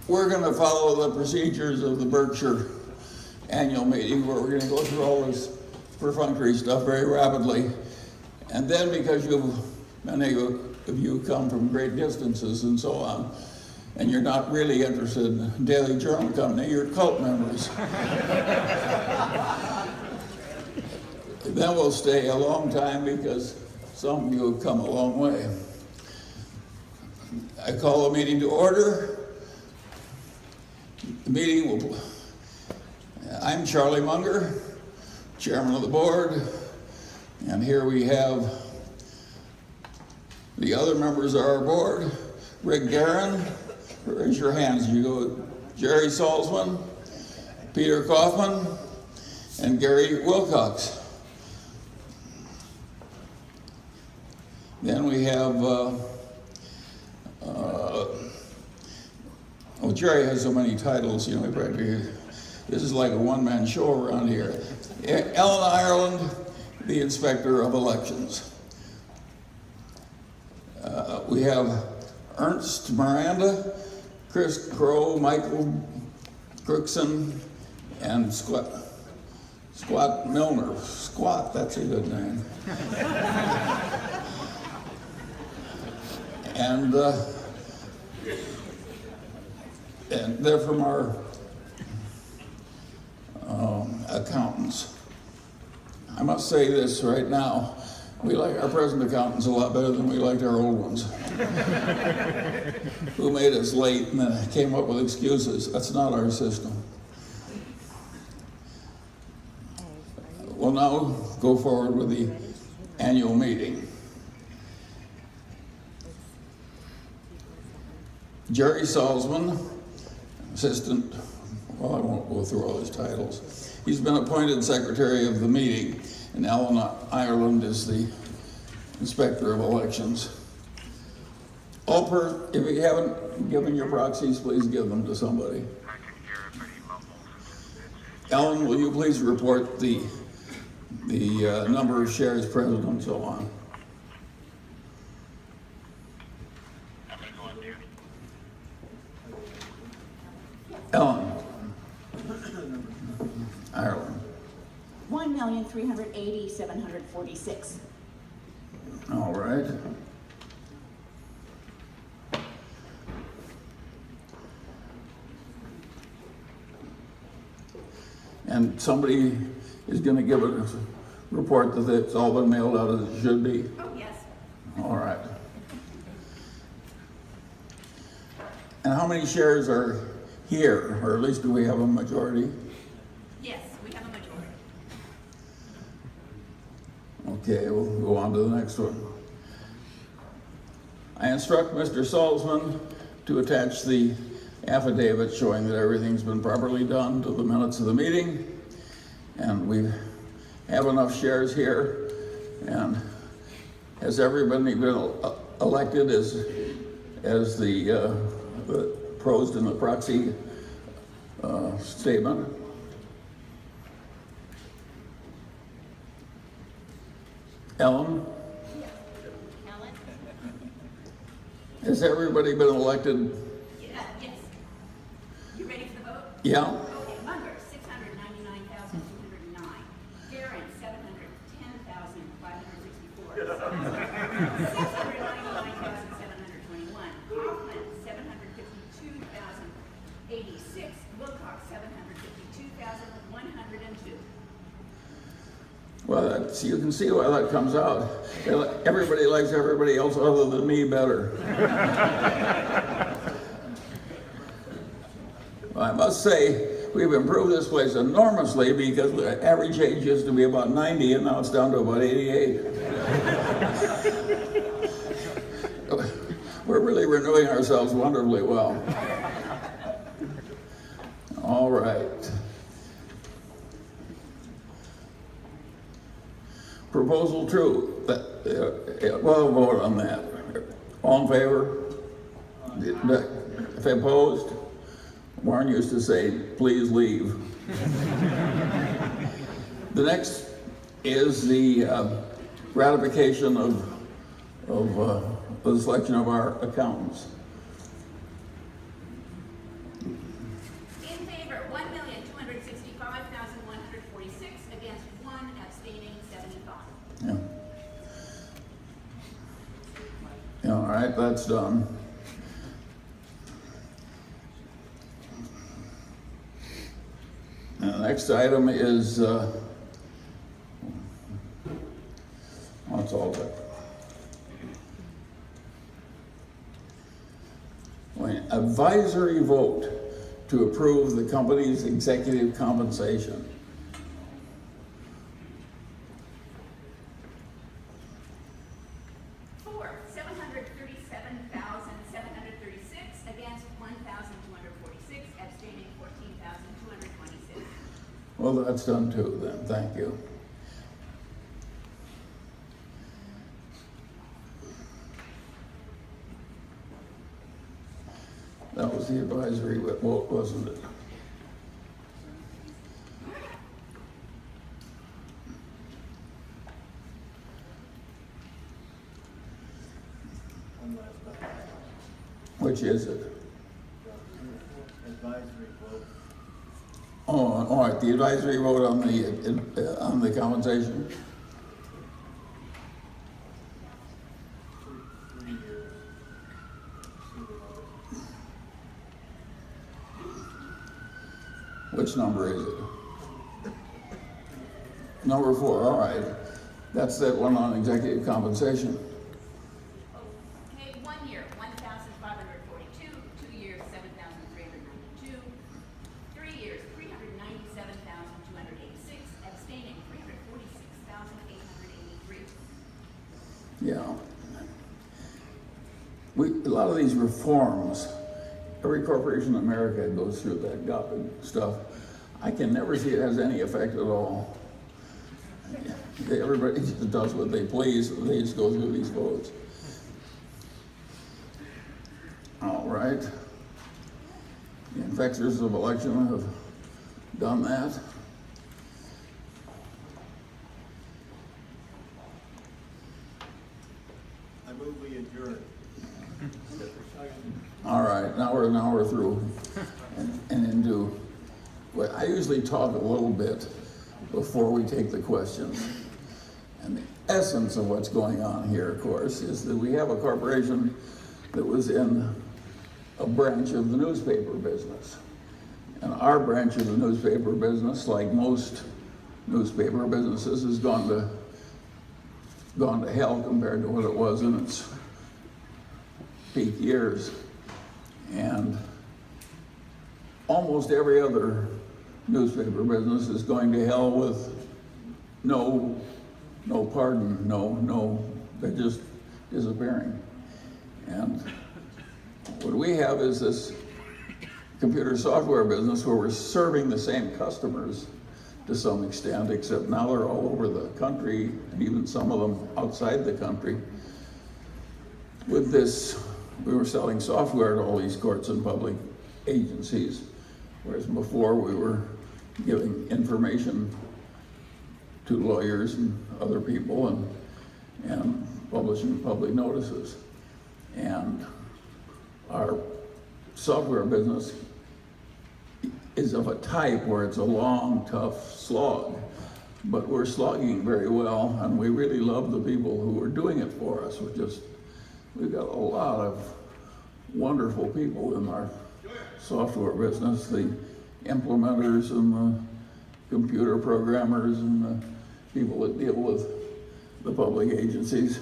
we're going to follow the procedures of the Berkshire annual meeting, where we're going to go through all this perfunctory stuff very rapidly. And then, because many of you come from great distances and so on, and you're not really interested in Daily Journal Company, you're cult members. Then we'll stay a long time because some of you have come a long way. I call the meeting to order. The meeting will... I'm Charlie Munger, chairman of the board, and here we have the other members of our board. Rick Guerin, raise your hands. You go. Jerry Salzman, Peter Kaufman, and Gary Wilcox. Then we have, Jerry has so many titles, you know, this is like a one-man show around here. Ellen Ireland, the Inspector of Elections. We have Ernst Miranda, Chris Crow, Michael Crookson, and Squat Milner. Squat, that's a good name. And they're from our accountants. I must say this right now, we like our present accountants a lot better than we liked our old ones, who made us late and then came up with excuses. That's not our system. We'll now go forward with the annual meeting. Jerry Salzman, assistant, well, I won't go through all his titles. He's been appointed secretary of the meeting, and Ellen Ireland is the inspector of elections. If you haven't given your proxies, please give them to somebody. Ellen, will you please report the number of shares present and so on? Ellen. Ireland. 1,380,746. All right. And somebody is going to give a report that it's all been mailed out as it should be? Oh, yes. All right. And how many shares are here, or at least do we have a majority? Yes, we have a majority. Okay, we'll go on to the next one. I instruct Mr. Salzman to attach the affidavit showing that everything's been properly done to the minutes of the meeting, and we have enough shares here. And has everybody been elected as the proposed in the proxy statement? Ellen? Ellen? Has everybody been elected? Yes. You ready for the vote? Yeah. Okay, Munger, 699,209. Guerin, 710,564. 699,721. Kaufman, 752,086. Wilcox, 752,102. Well, you can see why that comes out. Everybody likes everybody else other than me better. Well, I must say, we've improved this place enormously, because the average age used to be about 90 and now it's down to about 88. We're really renewing ourselves wonderfully well. All right. Proposal 2. Well, vote on that. All in favor? If opposed? Warren used to say, please leave. The next is the ratification of the selection of our accountants. favor, 1,265,146. Against 1, abstaining 75. Yeah. Yeah, all right, that's done. And the next item is, what's all that? Advisory vote to approve the company's executive compensation. For 737,736. Against 1,246. Abstaining 14,226. Well, that's done too then, thank you. That was the advisory vote, wasn't it? Which is it? Advisory vote. Oh, all right, the advisory vote on the compensation. 3 years. Which number is it? Number 4, all right. That's that one on executive compensation. Okay, 1 year, 1,542. 2 years, 7,392. 3 years, 397,286. Abstaining 346,883. Yeah. A lot of these reforms, every corporation in America goes through that stuff. I can never see it has any effect at all. Everybody just does what they please, and they just go through these votes. All right. The inspectors of election have done that. I move we adjourn. All right, now we're through and into. Well, I usually talk a little bit before we take the questions. And the essence of what's going on here, of course, is that we have a corporation that was in a branch of the newspaper business. And our branch of the newspaper business, like most newspaper businesses, has gone to hell compared to what it was in its peak years. And almost every other newspaper business is going to hell with no pardon, they're just disappearing. And what we have is this computer software business where we're serving the same customers to some extent, except now they're all over the country, and even some of them outside the country. With this, we were selling software to all these courts and public agencies, whereas before we were giving information to lawyers and other people and publishing public notices. And our software business is of a type where it's a long, tough slog, but we're slogging very well, and we really love the people who are doing it for us. We've got a lot of wonderful people in our software business, the implementers and the computer programmers and the people that deal with the public agencies.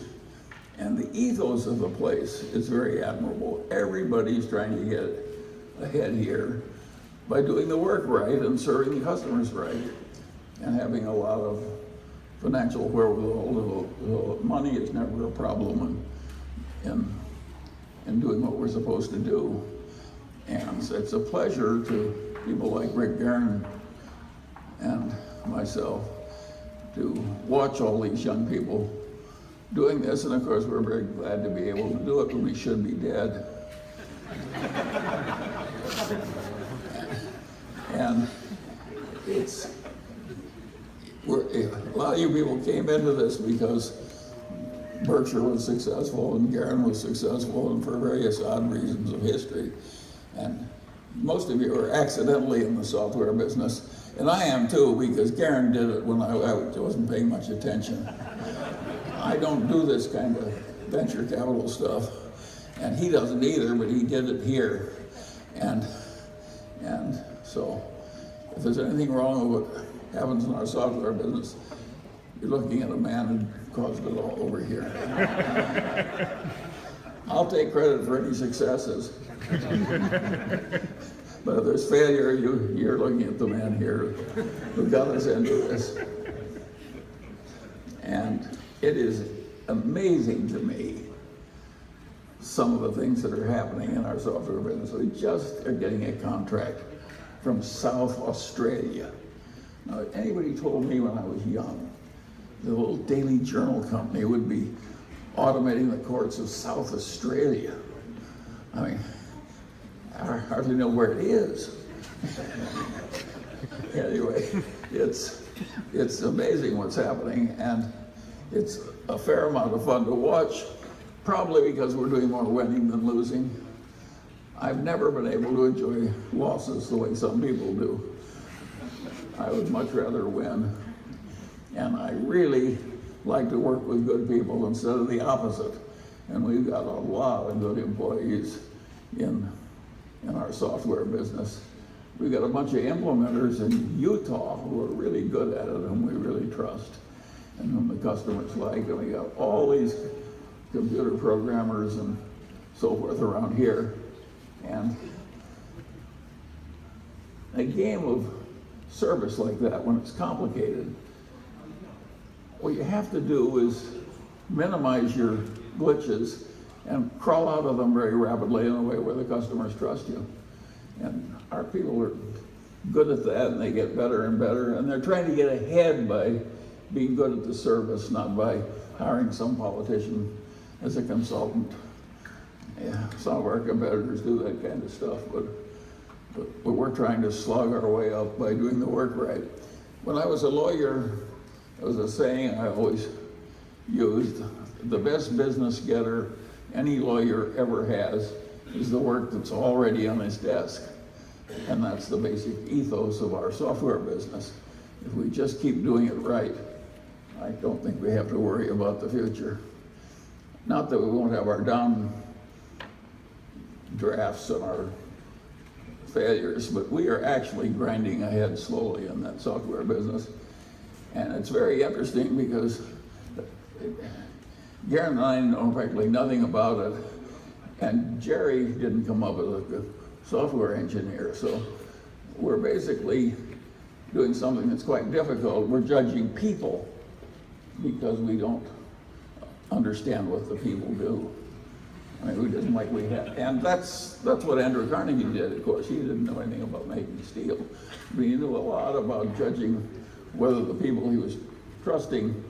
And the ethos of the place is very admirable. Everybody's trying to get ahead here by doing the work right and serving the customers right and having a lot of financial wherewithal. Money is never a problem in doing what we're supposed to do. And it's a pleasure to people like Rick Guerin and myself to watch all these young people doing this. And of course, we're very glad to be able to do it when we should be dead. And a lot of you people came into this because Berkshire was successful and Guerin was successful, and for various odd reasons of history. And most of you are accidentally in the software business, and I am too, because Garen did it when I wasn't paying much attention. I don't do this kind of venture capital stuff, and he doesn't either, but he did it here. And so, if there's anything wrong with what happens in our software business, you're looking at a man who caused it all over here. I'll take credit for any successes. But if there's failure, you're looking at the man here who got us into this. And it is amazing to me, some of the things that are happening in our software business. We just are getting a contract from South Australia. Now, if anybody told me when I was young, the little daily journal company would be automating the courts of South Australia. I mean, I hardly know where it is. Anyway, it's amazing what's happening, and it's a fair amount of fun to watch, probably because we're doing more winning than losing. I've never been able to enjoy losses the way some people do. I would much rather win. And I really like to work with good people instead of the opposite. And we've got a lot of good employees in our software business. We've got a bunch of implementers in Utah who are really good at it, whom we really trust, and whom the customers like. And we got all these computer programmers and so forth around here. And a game of service like that, when it's complicated, what you have to do is minimize your glitches and crawl out of them very rapidly in a way where the customers trust you. And our people are good at that, and they get better and better, and they're trying to get ahead by being good at the service, not by hiring some politician as a consultant. Yeah, some of our competitors do that kind of stuff, but we're trying to slog our way up by doing the work right. When I was a lawyer, there was a saying I always used: the best business getter any lawyer ever has is the work that's already on his desk. And that's the basic ethos of our software business. If we just keep doing it right, I don't think we have to worry about the future. Not that we won't have our down drafts and our failures, but we are actually grinding ahead slowly in that software business. And it's very interesting because Garen and I know practically nothing about it, and Jerry didn't come up as a software engineer, so we're basically doing something that's quite difficult. We're judging people because we don't understand what the people do. I mean, we didn't like we had, and that's what Andrew Carnegie did. Of course, he didn't know anything about making steel, but he knew a lot about judging whether the people he was trusting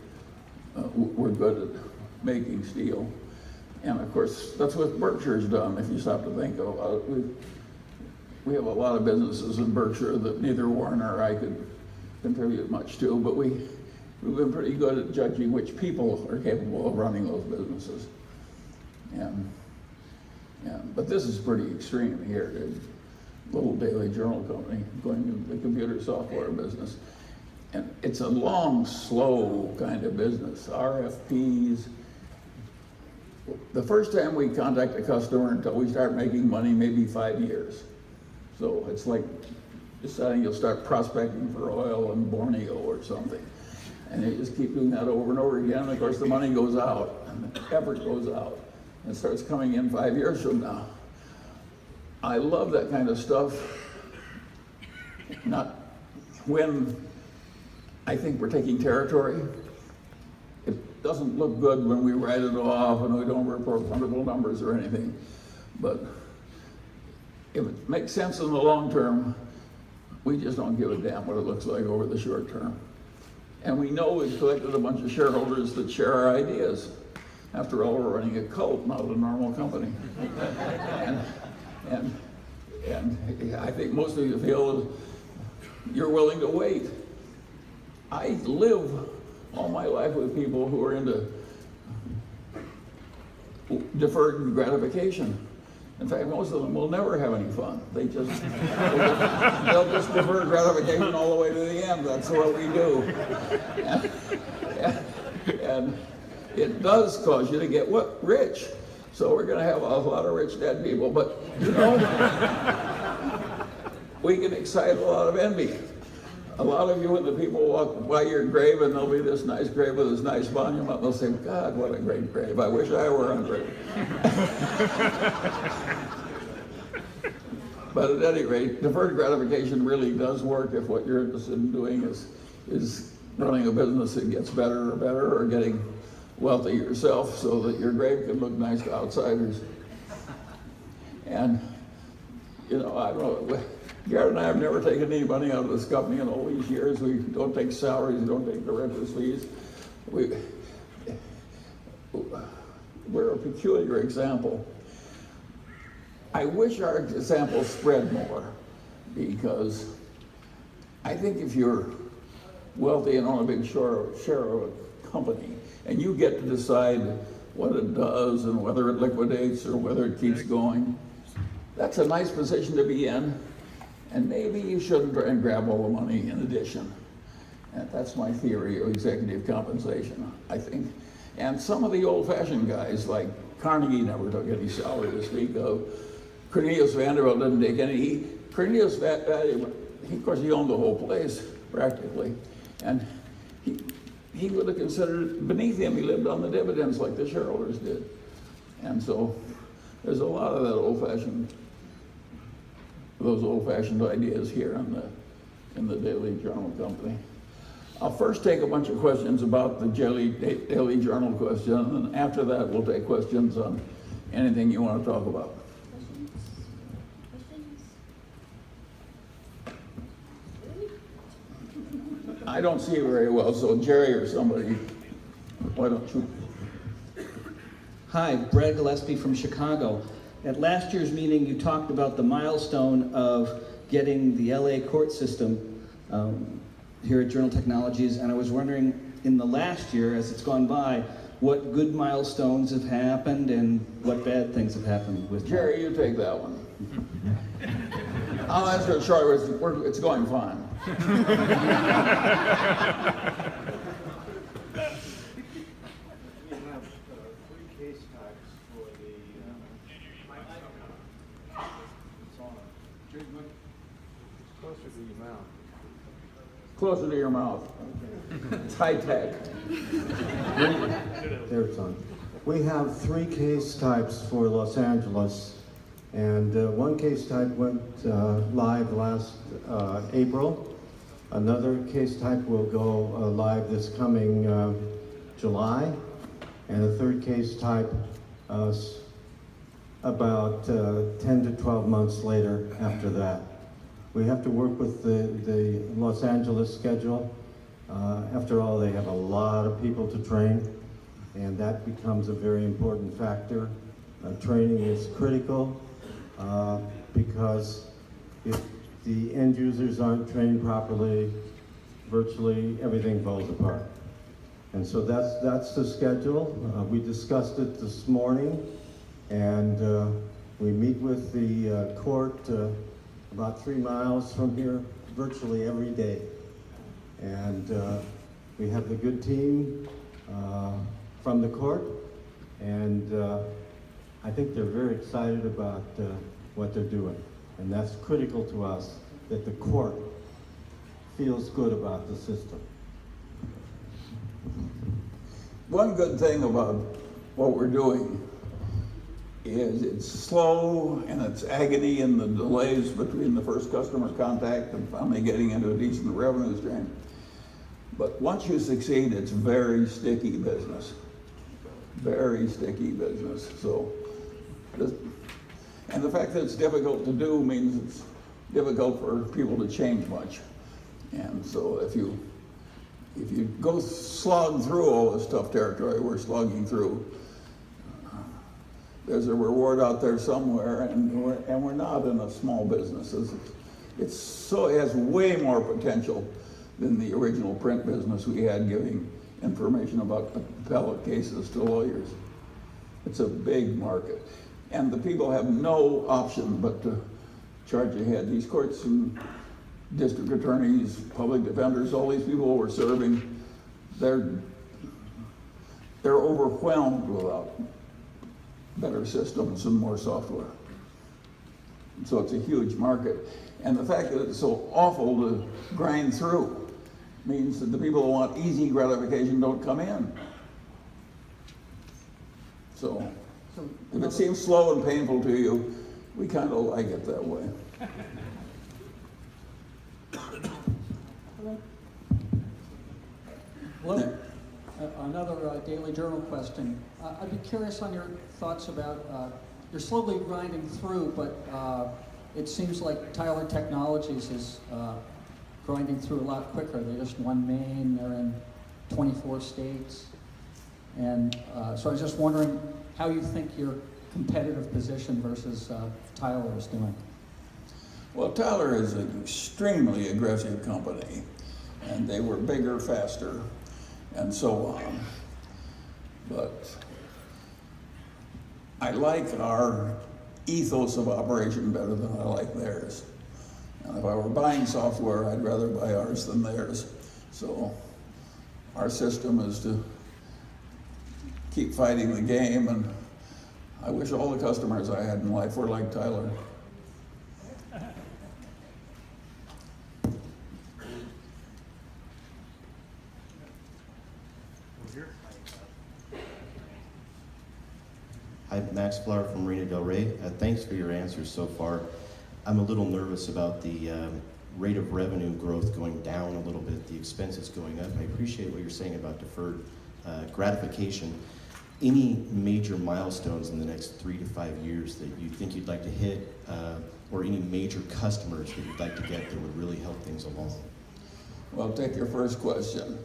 were good at making steel. And of course, that's what Berkshire's done, if you stop to think about it. We have a lot of businesses in Berkshire that neither Warren or I could contribute much to, but we've been pretty good at judging which people are capable of running those businesses. But this is pretty extreme here. A little daily journal company going into the computer software business. And it's a long, slow kind of business. RFPs. The first time we contact a customer until we start making money, maybe 5 years. So it's like deciding you'll start prospecting for oil in Borneo or something. And you just keep doing that over and over again. And of course, the money goes out, and the effort goes out, and it starts coming in 5 years from now. I love that kind of stuff. Not when I think we're taking territory. It doesn't look good when we write it off and we don't report wonderful numbers or anything. But if it makes sense in the long term, we just don't give a damn what it looks like over the short term. And we know we've collected a bunch of shareholders that share our ideas. After all, we're running a cult, not a normal company. and I think most of you feel you're willing to wait. I live all my life with people who are into deferred gratification. In fact, most of them will never have any fun. They'll just defer gratification all the way to the end. That's what we do. And it does cause you to get rich. So we're going to have a lot of rich dead people. But, you know, we can excite a lot of envy. A lot of you, when the people walk by your grave and there'll be this nice grave with this nice monument, they'll say, God, what a great grave. I wish I were on grave. But at any rate, deferred gratification really does work if what you're interested in doing is running a business that gets better or getting wealthy yourself so that your grave can look nice to outsiders. And, you know, I don't know. Garrett and I have never taken any money out of this company in all these years. We don't take salaries, we don't take director's fees. We're a peculiar example. I wish our example spread more, because I think if you're wealthy and own a big share of a company, and you get to decide what it does and whether it liquidates or whether it keeps going, that's a nice position to be in. And maybe you shouldn't try and grab all the money in addition. And that's my theory of executive compensation, I think. And some of the old-fashioned guys, like Carnegie, never took any salary to speak of. Cornelius Vanderbilt didn't take any. Cornelius Vanderbilt, of course, he owned the whole place, practically. And he would have considered it beneath him. He lived on the dividends like the shareholders did. And so there's a lot of that those old-fashioned ideas here in the Daily Journal Company. I'll first take a bunch of questions about the Daily Journal question, and after that we'll take questions on anything you want to talk about. I don't see you very well, so Jerry or somebody, why don't you? Hi, Brad Gillespie from Chicago. At last year's meeting, you talked about the milestone of getting the LA court system here at Journal Technologies, and I was wondering, in the last year, as it's gone by, what good milestones have happened and what bad things have happened with Jerry, you take that one. I'll answer it short. It's going fine. Closer to your mouth. It's high tech. There it's on. We have 3 case types for Los Angeles, and one case type went live last April. Another case type will go live this coming July, and a third case type about 10 to 12 months later after that. We have to work with the Los Angeles schedule. After all, they have a lot of people to train, and that becomes a very important factor. Training is critical because if the end users aren't trained properly, virtually everything falls apart. And so that's the schedule. We discussed it this morning, and we meet with the court about 3 miles from here virtually every day. And we have the good team from the court, and I think they're very excited about what they're doing. And that's critical to us, that the court feels good about the system. One good thing about what we're doing is it's slow and it's agony in the delays between the first customer contact and finally getting into a decent revenue stream. But once you succeed, it's very sticky business. Very sticky business. So, and the fact that it's difficult to do means it's difficult for people to change much. And so if you go slog through all this tough territory we're slogging through, there's a reward out there somewhere, and we're not in a small business. It has way more potential than the original print business we had, giving information about appellate cases to lawyers. It's a big market. And the people have no option but to charge ahead. These courts and district attorneys, public defenders, all these people we're serving, they're overwhelmed without better systems and more software. So it's a huge market. And the fact that it's so awful to grind through means that the people who want easy gratification don't come in. So if it seems slow and painful to you, we kind of like it that way. Hello. Another Daily Journal question. I'd be curious on your thoughts about, you're slowly grinding through, but it seems like Tyler Technologies is grinding through a lot quicker. They just won Maine, they're in 24 states. And so I was just wondering how you think your competitive position versus Tyler is doing. Well, Tyler is an extremely aggressive company, and they were bigger, faster, and so on. But I like our ethos of operation better than I like theirs. And if I were buying software, I'd rather buy ours than theirs. So our system is to keep fighting the game, and I wish all the customers I had in life were like Tyler. Hi, Max Flower from Marina Del Rey. Thanks for your answers so far. I'm a little nervous about the rate of revenue growth going down a little bit, the expenses going up. I appreciate what you're saying about deferred gratification. Any major milestones in the next 3 to 5 years that you think you'd like to hit, or any major customers that you'd like to get that would really help things along? Well, take your first question.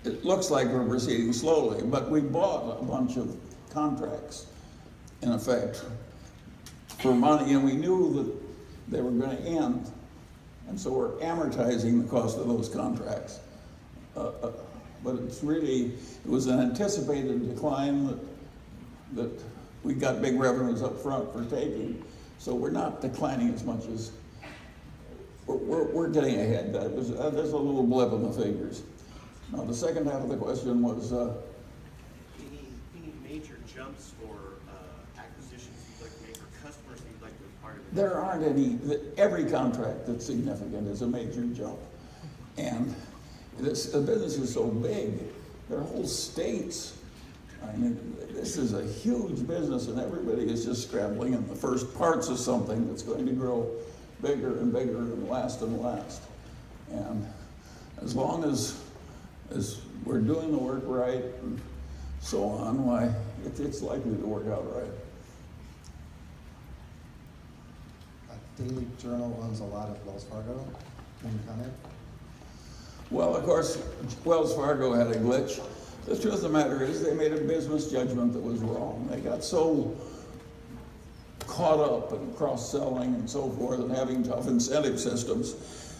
It looks like we're proceeding slowly, but we bought a bunch of contracts, in effect, for money, and we knew that they were going to end, and so we're amortizing the cost of those contracts. But it's really, it was an anticipated decline that we got big revenues up front for taking, so we're not declining as much as, we're getting ahead. There's a little blip in the figures. Now, the second half of the question was, Any major jumps or acquisitions you'd like to make, or customers you'd like to acquire? there aren't any. Every contract that's significant is a major jump. And the business is so big, there are whole states. I mean, this is a huge business, and everybody is just scrambling in the first parts of something that's going to grow bigger and bigger and last and last. And as long as we're doing the work right and so on, why, it's likely to work out right. Daily Journal owns a lot of Wells Fargo. Can you comment? Well, of course, Wells Fargo had a glitch. The truth of the matter is they made a business judgment that was wrong. They got so caught up in cross-selling and so forth and having tough incentive systems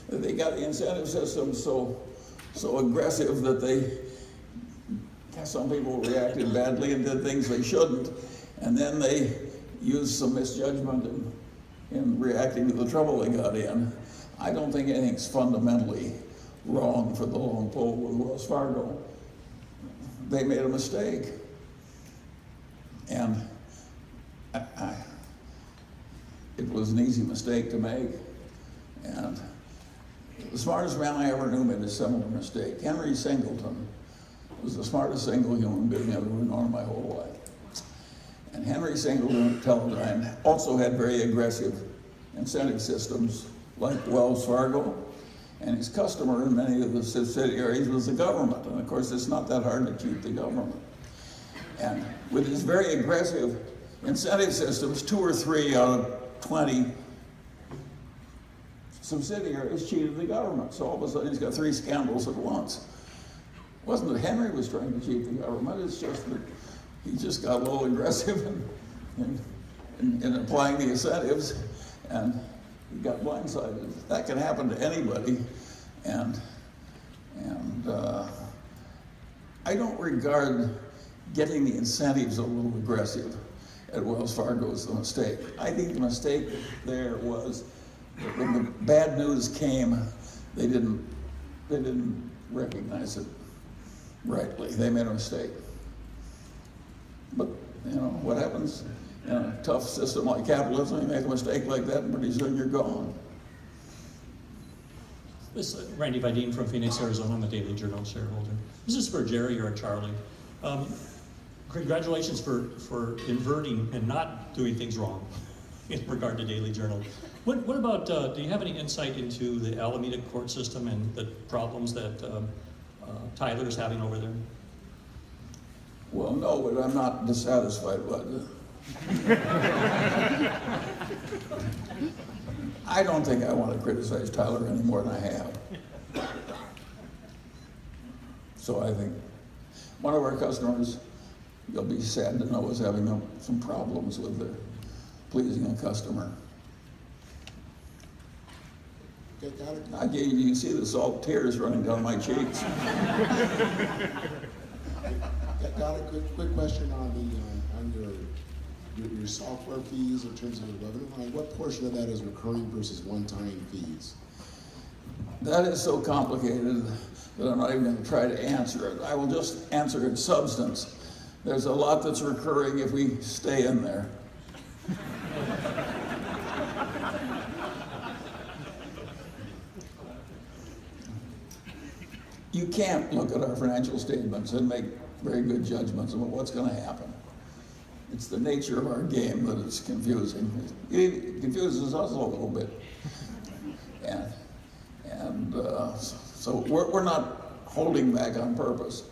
that they got the incentive systems so aggressive that some people reacted badly and did things they shouldn't, and then they used some misjudgment in reacting to the trouble they got in. I don't think anything's fundamentally wrong for the long pole with Wells Fargo. They made a mistake, and it was an easy mistake to make. And the smartest man I ever knew made a similar mistake. Henry Singleton was the smartest single human being I've ever known in my whole life. And Henry Singleton at Teledyne also had very aggressive incentive systems like Wells Fargo, and his customer in many of the subsidiaries was the government. And of course, it's not that hard to cheat the government. And with his very aggressive incentive systems, 2 or 3 out of 20 subsidiaries cheated the government. So all of a sudden, he's got 3 scandals at once. It wasn't that Henry was trying to cheat the government, it's just that he just got a little aggressive in applying the incentives, and he got blindsided. That can happen to anybody, and I don't regard getting the incentives a little aggressive at Wells Fargo is the mistake. I think the mistake there was that when the bad news came, they didn't recognize it rightly. They made a mistake. But you know what happens in a tough system like capitalism? You make a mistake like that, and pretty soon you're gone. This is Randy Vidine from Phoenix, Arizona. I'm a Daily Journal shareholder. This is for Jerry or Charlie. Congratulations for inverting and not doing things wrong in regard to Daily Journal. What about, do you have any insight into the Alameda court system and the problems that Tyler's having over there? Well, no, but I'm not dissatisfied with it. I don't think I want to criticize Tyler any more than I have. So I think one of our customers, you'll be sad to know, is having some problems with pleasing a customer. Okay, got it. You can see the salt tears running down my cheeks. Got a quick question on your software fees in terms of the revenue line. What portion of that is recurring versus one-time fees? That is so complicated that I'm not even going to try to answer it. I will just answer its substance. There's a lot that's recurring if we stay in there. You can't look at our financial statements and make very good judgments about what's going to happen. It's the nature of our game that it's confusing. It confuses us a little bit. So we're not holding back on purpose.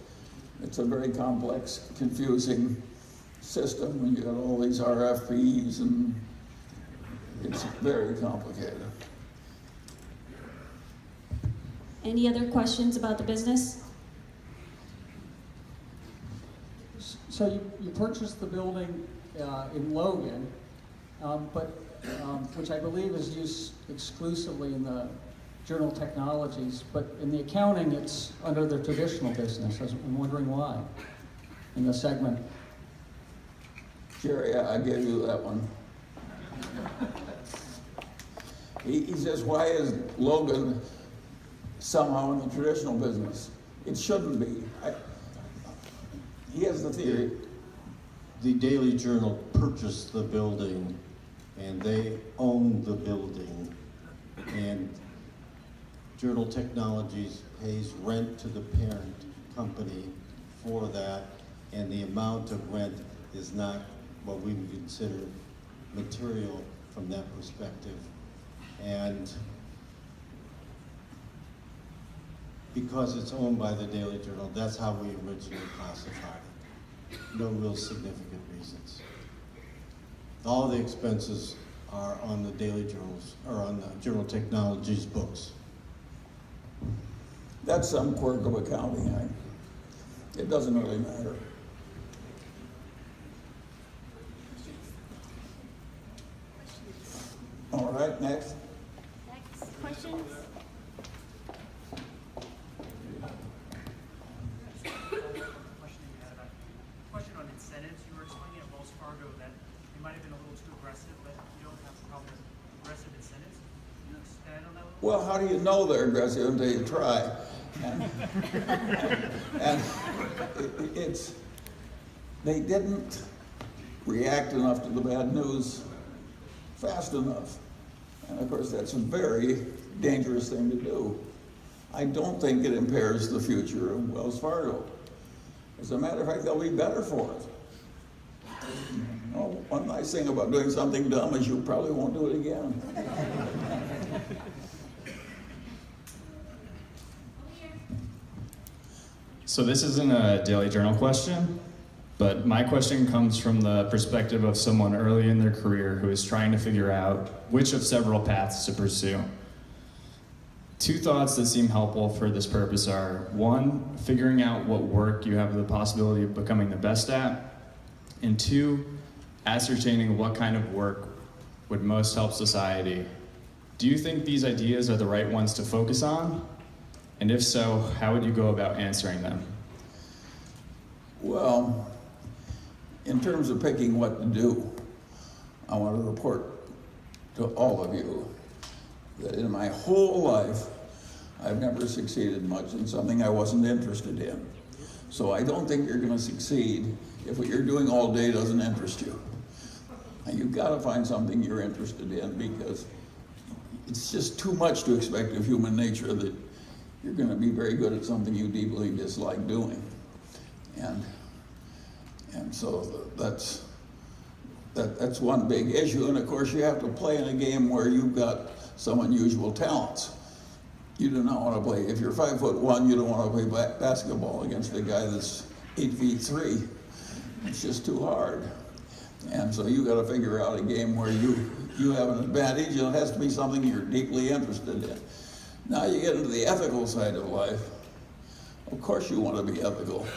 It's a very complex, confusing system when you got all these RFPs, and it's very complicated. Any other questions about the business? So you purchased the building in Logan, which I believe is used exclusively in the Journal Technologies, but in the accounting it's under the traditional business. I'm wondering why in the segment. Jerry, I gave you that one. He says, why is Logan somehow in the traditional business? It shouldn't be. He has the theory. The Daily Journal purchased the building, and they own the building, and Journal Technologies pays rent to the parent company for that, and the amount of rent is not what we would consider material from that perspective. And because it's owned by the Daily Journal, that's how we originally classified it. No real significant reasons. All the expenses are on the Daily Journal's, or on the Journal Technologies books. That's some quirk of accounting. It doesn't really matter. All right, next. Next questions? Question on incentives. You were explaining at Wells Fargo that you might have been a little too aggressive, but you don't have a problem with aggressive incentives. Can you expand on that a little? Well, how do you know they're aggressive until you try? They didn't react enough to the bad news fast enough. And of course, that's a very dangerous thing to do. I don't think it impairs the future of Wells Fargo. As a matter of fact, they'll be better for it. Well, one nice thing about doing something dumb is you probably won't do it again. So this isn't a Daily Journal question, but my question comes from the perspective of someone early in their career who is trying to figure out which of several paths to pursue. Two thoughts that seem helpful for this purpose are, one, figuring out what work you have the possibility of becoming the best at, and two, ascertaining what kind of work would most help society. Do you think these ideas are the right ones to focus on? And if so, how would you go about answering them? Well, in terms of picking what to do, I want to report to all of you that in my whole life, I've never succeeded much in something I wasn't interested in. So I don't think you're going to succeed if what you're doing all day doesn't interest you. And you've got to find something you're interested in, because it's just too much to expect of human nature that you're going to be very good at something you deeply dislike doing. And so that's one big issue. And of course, you have to play in a game where you've got some unusual talents. You do not want to play, if you're 5'1", you don't want to play basketball against a guy that's 8'3". It's just too hard. And so you got to figure out a game where you have an advantage, and it has to be something you're deeply interested in. Now you get into the ethical side of life. Of course you want to be ethical.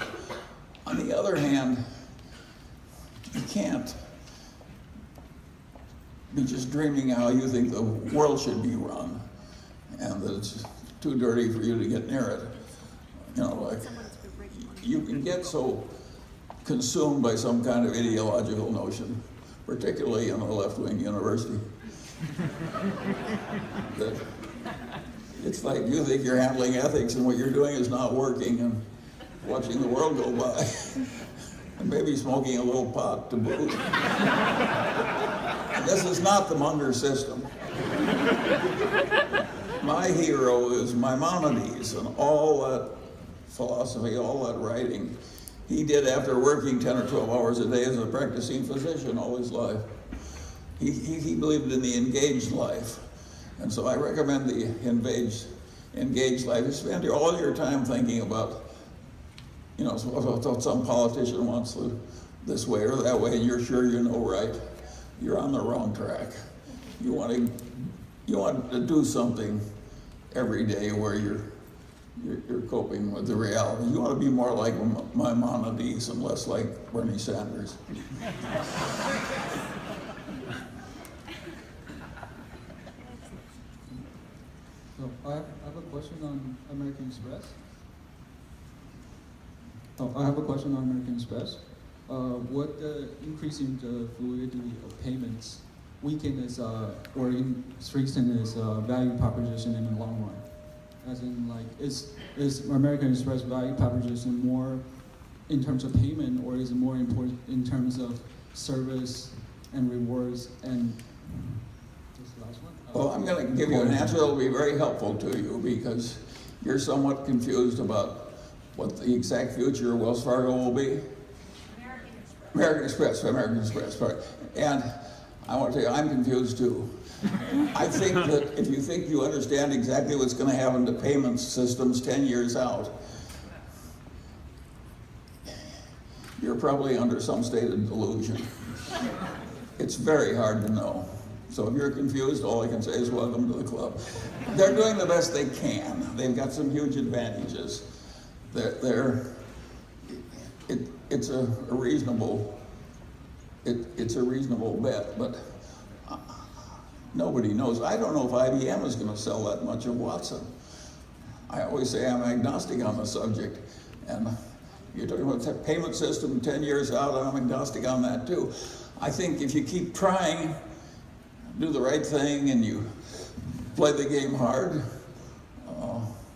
On the other hand, you can't be just dreaming how you think the world should be run, and that it's too dirty for you to get near it. You know, like, you can get so consumed by some kind of ideological notion, particularly in a left-wing university, that it's like you think you're handling ethics and what you're doing is not working, and watching the world go by, and maybe smoking a little pot to boot. And this is not the Munger system. My hero is Maimonides, and all that philosophy, all that writing, he did after working 10 or 12 hours a day as a practicing physician all his life. He believed in the engaged life. And so I recommend the engaged life. You spend all your time thinking about, you know, what some politician wants this way or that way, and you're sure you know right. You're on the wrong track. You want to do something every day where you're coping with the reality. You want to be more like Maimonides and less like Bernie Sanders. So I have a question on American Express. I have a question on American Express. What increasing the fluidity of payments weaken is, or strengthen is value proposition in the long run? As in, like, is American Express value proposition more in terms of payment, or is it more important in terms of service and rewards? And this last one? Well, I'm going to give you an answer that will be very helpful to you, because you're somewhat confused about what the exact future of Wells Fargo will be. American Express, sorry. And I want to tell you, I'm confused too. I think that if you think you understand exactly what's going to happen to payment systems 10 years out, you're probably under some state of delusion. It's very hard to know. So if you're confused, all I can say is welcome to the club. They're doing the best they can. They've got some huge advantages. It's a reasonable bet, but nobody knows. I don't know if IBM is going to sell that much of Watson. I always say I'm agnostic on the subject, and you're talking about the payment system 10 years out, and I'm agnostic on that too. I think if you keep trying, do the right thing, and you play the game hard,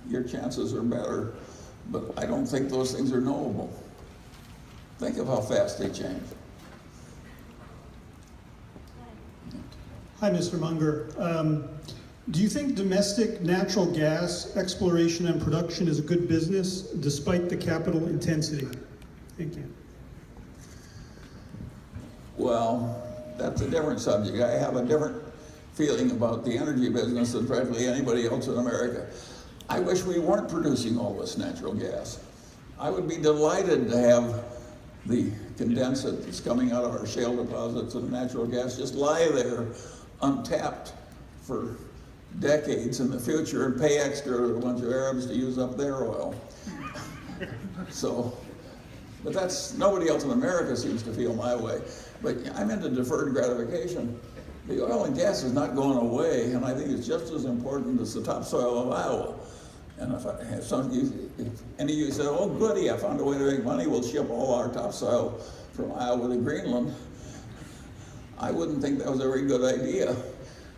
your chances are better. But I don't think those things are knowable. Think of how fast they change. Hi, Mr. Munger. Do you think domestic natural gas exploration and production is a good business despite the capital intensity? Thank you. Well, that's a different subject. I have a different feeling about the energy business than practically anybody else in America. I wish we weren't producing all this natural gas. I would be delighted to have the condensate that's coming out of our shale deposits and natural gas just lie there untapped for decades in the future and pay extra to a bunch of Arabs to use up their oil. So, but nobody else in America seems to feel my way. But I'm into deferred gratification. The oil and gas is not going away, and I think it's just as important as the topsoil of Iowa. And if any of you said, oh goody, I found a way to make money, we'll ship all our topsoil from Iowa to Greenland, I wouldn't think that was a very good idea.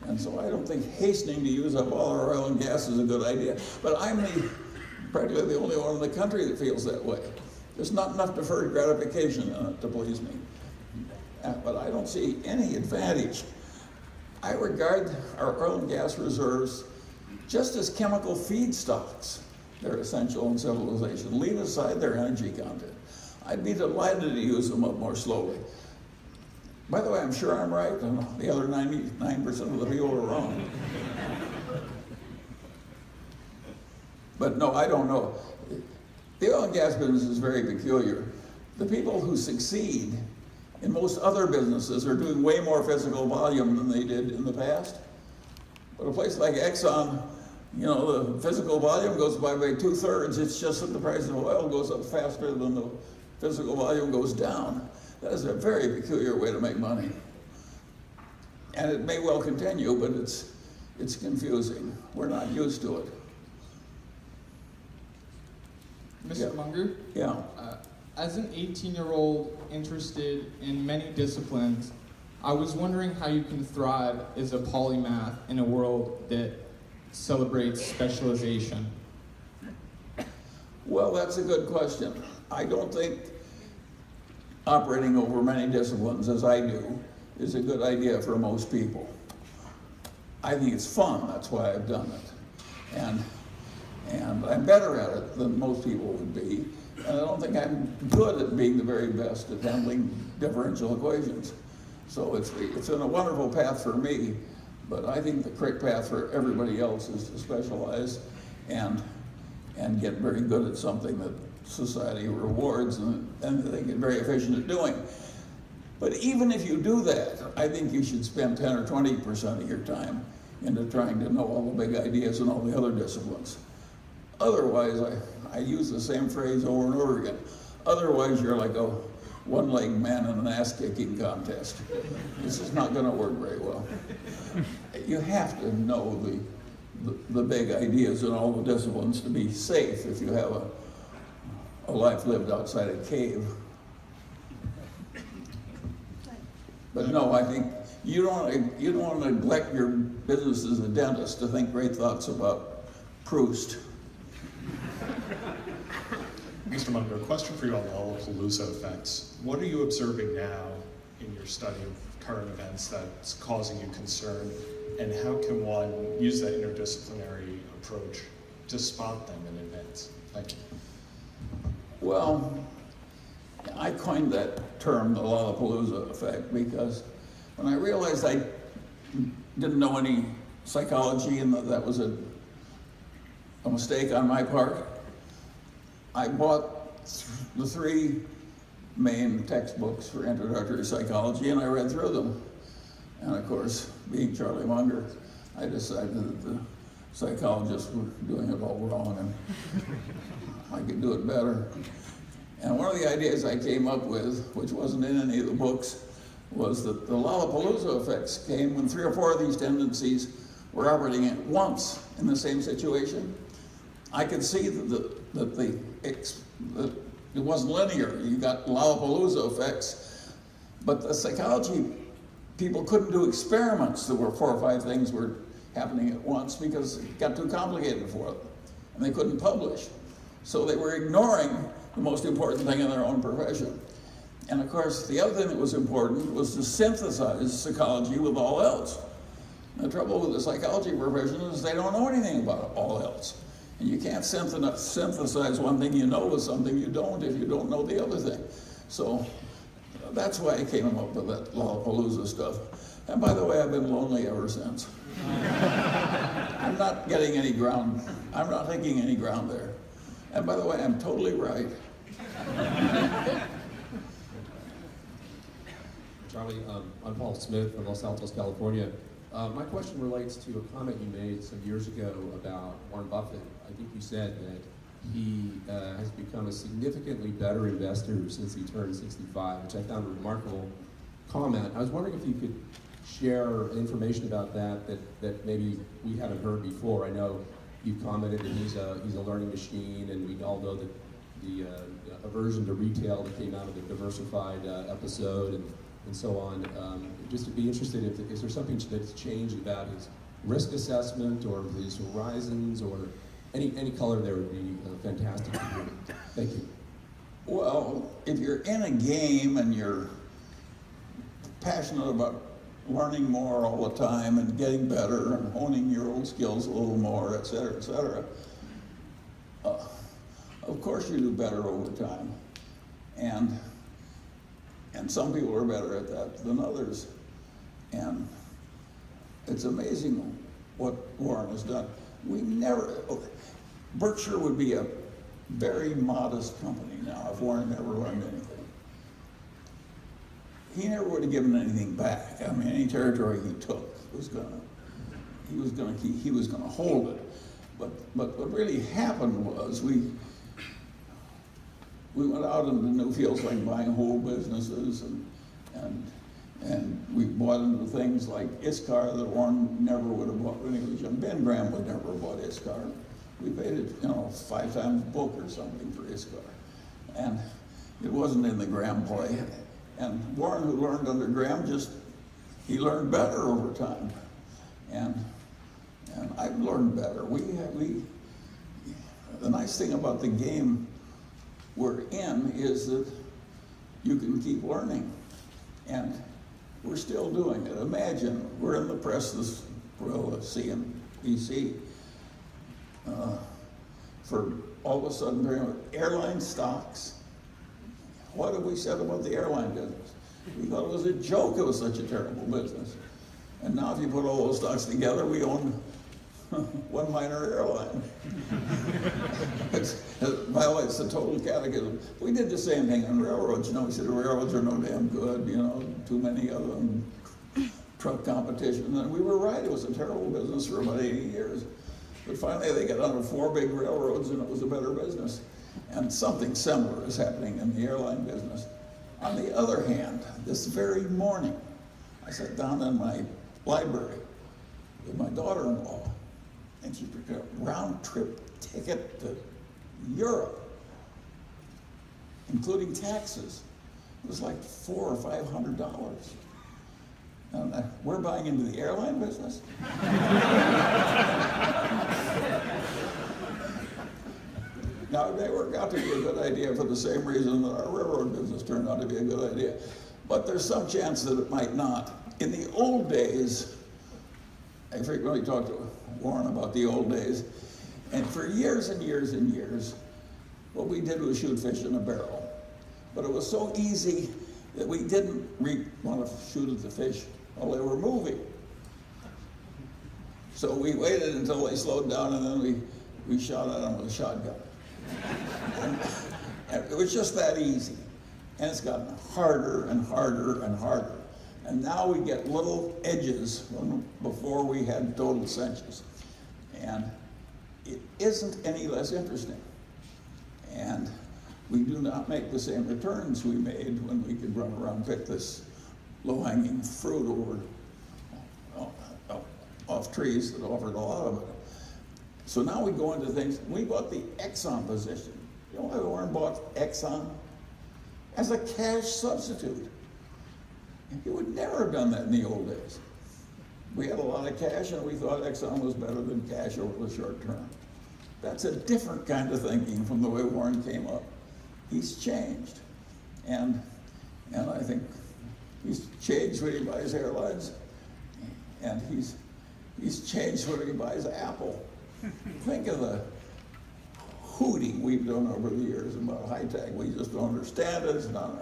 And so I don't think hastening to use up all our oil and gas is a good idea. But I'm practically the only one in the country that feels that way. There's not enough deferred gratification in it to please me. But I don't see any advantage. I regard our oil and gas reserves just as chemical feedstocks. They're essential in civilization. Leave aside their energy content. I'd be delighted to use them up more slowly. By the way, I'm sure I'm right, and the other 99% of the people are wrong. But no, I don't know. The oil and gas business is very peculiar. The people who succeed in most other businesses are doing way more physical volume than they did in the past. But a place like Exxon, you know, the physical volume goes by 2/3. It's just that the price of oil goes up faster than the physical volume goes down. That is a very peculiar way to make money. And it may well continue, but it's confusing. We're not used to it. Mr. Munger? Yeah. As an 18-year-old interested in many disciplines, I was wondering how you can thrive as a polymath in a world that celebrates specialization. Well, that's a good question. I don't think operating over many disciplines, as I do, is a good idea for most people. I think it's fun, that's why I've done it. And I'm better at it than most people would be. And I don't think I'm good at being the very best at handling differential equations. So it's been a wonderful path for me, but I think the correct path for everybody else is to specialize and get very good at something that society rewards and they get very efficient at doing. But even if you do that, I think you should spend 10 or 20% of your time into trying to know all the big ideas in all the other disciplines. Otherwise, I use the same phrase over and over again. Otherwise, you're like a one-legged man in an ass-kicking contest. This is not going to work very well. You have to know the big ideas in all the disciplines to be safe if you have a life lived outside a cave. But no, I think you don't want to neglect your business as a dentist to think great thoughts about Proust. Mr. Munger, a question for you on Lollapalooza effects. What are you observing now in your study of current events that's causing you concern, and how can one use that interdisciplinary approach to spot them in advance? Thank you. Well, I coined that term, the Lollapalooza effect, because when I realized I didn't know any psychology and that was a mistake on my part, I bought the 3 main textbooks for introductory psychology and I read through them. And of course, being Charlie Munger, I decided that the psychologists were doing it all wrong and I could do it better. And one of the ideas I came up with, which wasn't in any of the books, was that the Lollapalooza effects came when 3 or 4 of these tendencies were operating at once in the same situation. I could see that it wasn't linear. You got Lollapalooza effects, but the psychology people couldn't do experiments that were 4 or 5 things were happening at once because it got too complicated for them, and they couldn't publish. So they were ignoring the most important thing in their own profession. And of course, the other thing that was important was to synthesize psychology with all else. The trouble with the psychology profession is they don't know anything about all else. And you can't synthesize one thing you know with something you don't if you don't know the other thing. So that's why I came up with that Lollapalooza stuff. And by the way, I've been lonely ever since. I'm not getting any ground. I'm not taking any ground there. And by the way, I'm totally right. Charlie, I'm Paul Smith from Los Altos, California. My question relates to a comment you made some years ago about Warren Buffett. I think you said that he has become a significantly better investor since he turned 65, which I found a remarkable comment. I was wondering if you could share information about that maybe we haven't heard before. I know you commented that he's a learning machine, and we all know that aversion to retail that came out of the Diversified episode and so on. Just to be interested, is there something that's changed about his risk assessment or his horizons, or any color there would be fantastic to hear. Thank you. Well, if you're in a game and you're passionate about learning more all the time and getting better and honing your own skills a little more, et cetera, of course you do better over time. And some people are better at that than others. And it's amazing what Warren has done. Berkshire would be a very modest company now if Warren never learned anything. He never would have given anything back. I mean, any territory he took he was gonna hold it. But what really happened was we went out into new fields like buying whole businesses and we bought into things like ISCAR that Warren never would have bought when he was young. Ben Graham would never have bought ISCAR. We paid it, 5 times book or something for ISCAR. And it wasn't in the Graham play. And Warren, who learned under Graham, he learned better over time. And I've learned better. The nice thing about the game we're in is that you can keep learning. And we're still doing it. Imagine, we're in the press this, CNBC, for all of a sudden, airline stocks. What have we said about the airline business? We thought it was a joke it was such a terrible business. And now if you put all those stocks together, we own one minor airline. By the way, it's the total catechism. We did the same thing on railroads. We said the railroads are no damn good, too many of them, truck competition. And we were right, it was a terrible business for about 80 years. But finally they got under 4 big railroads and it was a better business. And something similar is happening in the airline business. On the other hand, this very morning, I sat down in my library with my daughter-in-law, and she took a round-trip ticket to Europe, including taxes. It was like $400 or $500. And we're buying into the airline business? Now, it may work out to be a good idea for the same reason that our railroad business turned out to be a good idea. But there's some chance that it might not. In the old days, I frequently talk to Warren about the old days, and for years and years and years, what we did was shoot fish in a barrel. But it was so easy that we didn't want to shoot at the fish while they were moving. So we waited until they slowed down, and then we shot at them with a shotgun. And it was just that easy. And it's gotten harder and harder and harder. And now we get little edges before we had total cinches. And it isn't any less interesting. And we do not make the same returns we made when we could run around and pick this low-hanging fruit off trees that offered a lot of it. So now we go into things. We bought the Exxon position. You know why Warren bought Exxon? As a cash substitute. He would never have done that in the old days. We had a lot of cash and we thought Exxon was better than cash over the short term. That's a different kind of thinking from the way Warren came up. He's changed. And I think he's changed when he buys airlines, and he's changed when he buys Apple. Think of the hooting we've done over the years about high tech. We just don't understand it. It's not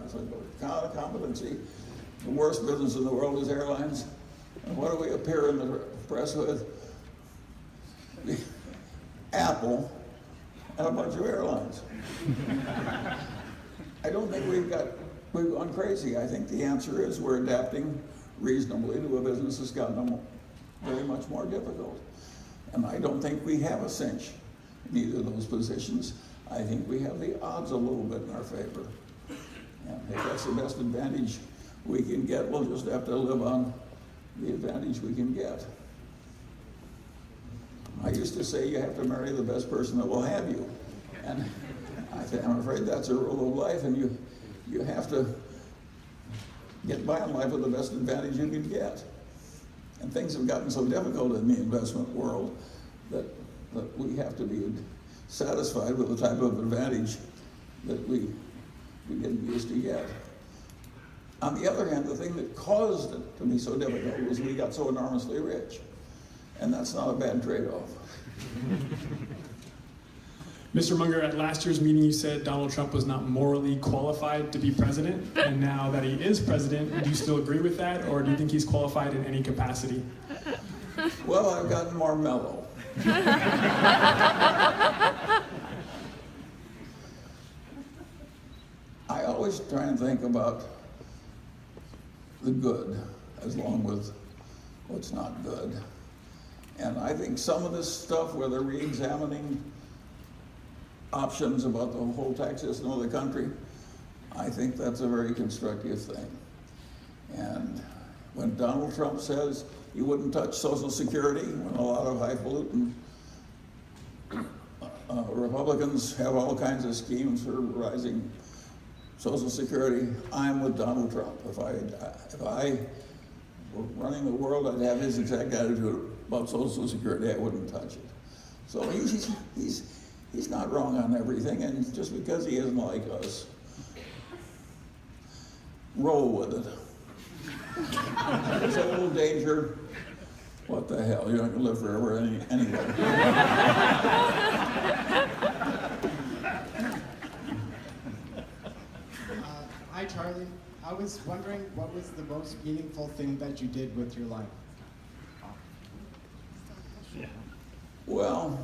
our competency. The worst business in the world is airlines. And what do we appear in the press with? Apple and a bunch of airlines. I don't think we've gone crazy. I think the answer is we're adapting reasonably to a business that's gotten very much more difficult. And I don't think we have a cinch in either of those positions. I think we have the odds a little bit in our favor. And if that's the best advantage we can get, we'll just have to live on the advantage we can get. I used to say you have to marry the best person that will have you. And I'm afraid that's a rule of life, and you have to get by in life with the best advantage you can get. And things have gotten so difficult in the investment world that we have to be satisfied with the type of advantage that we didn't used to get. On the other hand, the thing that caused it to be so difficult was we got so enormously rich. And that's not a bad trade-off. Mr. Munger, at last year's meeting you said Donald Trump was not morally qualified to be president, and now that he is president, do you still agree with that, or do you think he's qualified in any capacity? Well, I've gotten more mellow. I always try and think about the good as long with what's not good. And I think some of this stuff where they're re-examining options about the whole tax system of the country, I think that's a very constructive thing. And when Donald Trump says he wouldn't touch Social Security, when a lot of highfalutin Republicans have all kinds of schemes for rising Social Security, I'm with Donald Trump. If I were running the world, I'd have his exact attitude about Social Security. I wouldn't touch it. So he's not wrong on everything, and just because he isn't like us, roll with it. There's a little danger. What the hell? You're not going to live forever anyway. Hi, Charlie. I was wondering what was the most meaningful thing that you did with your life? Well,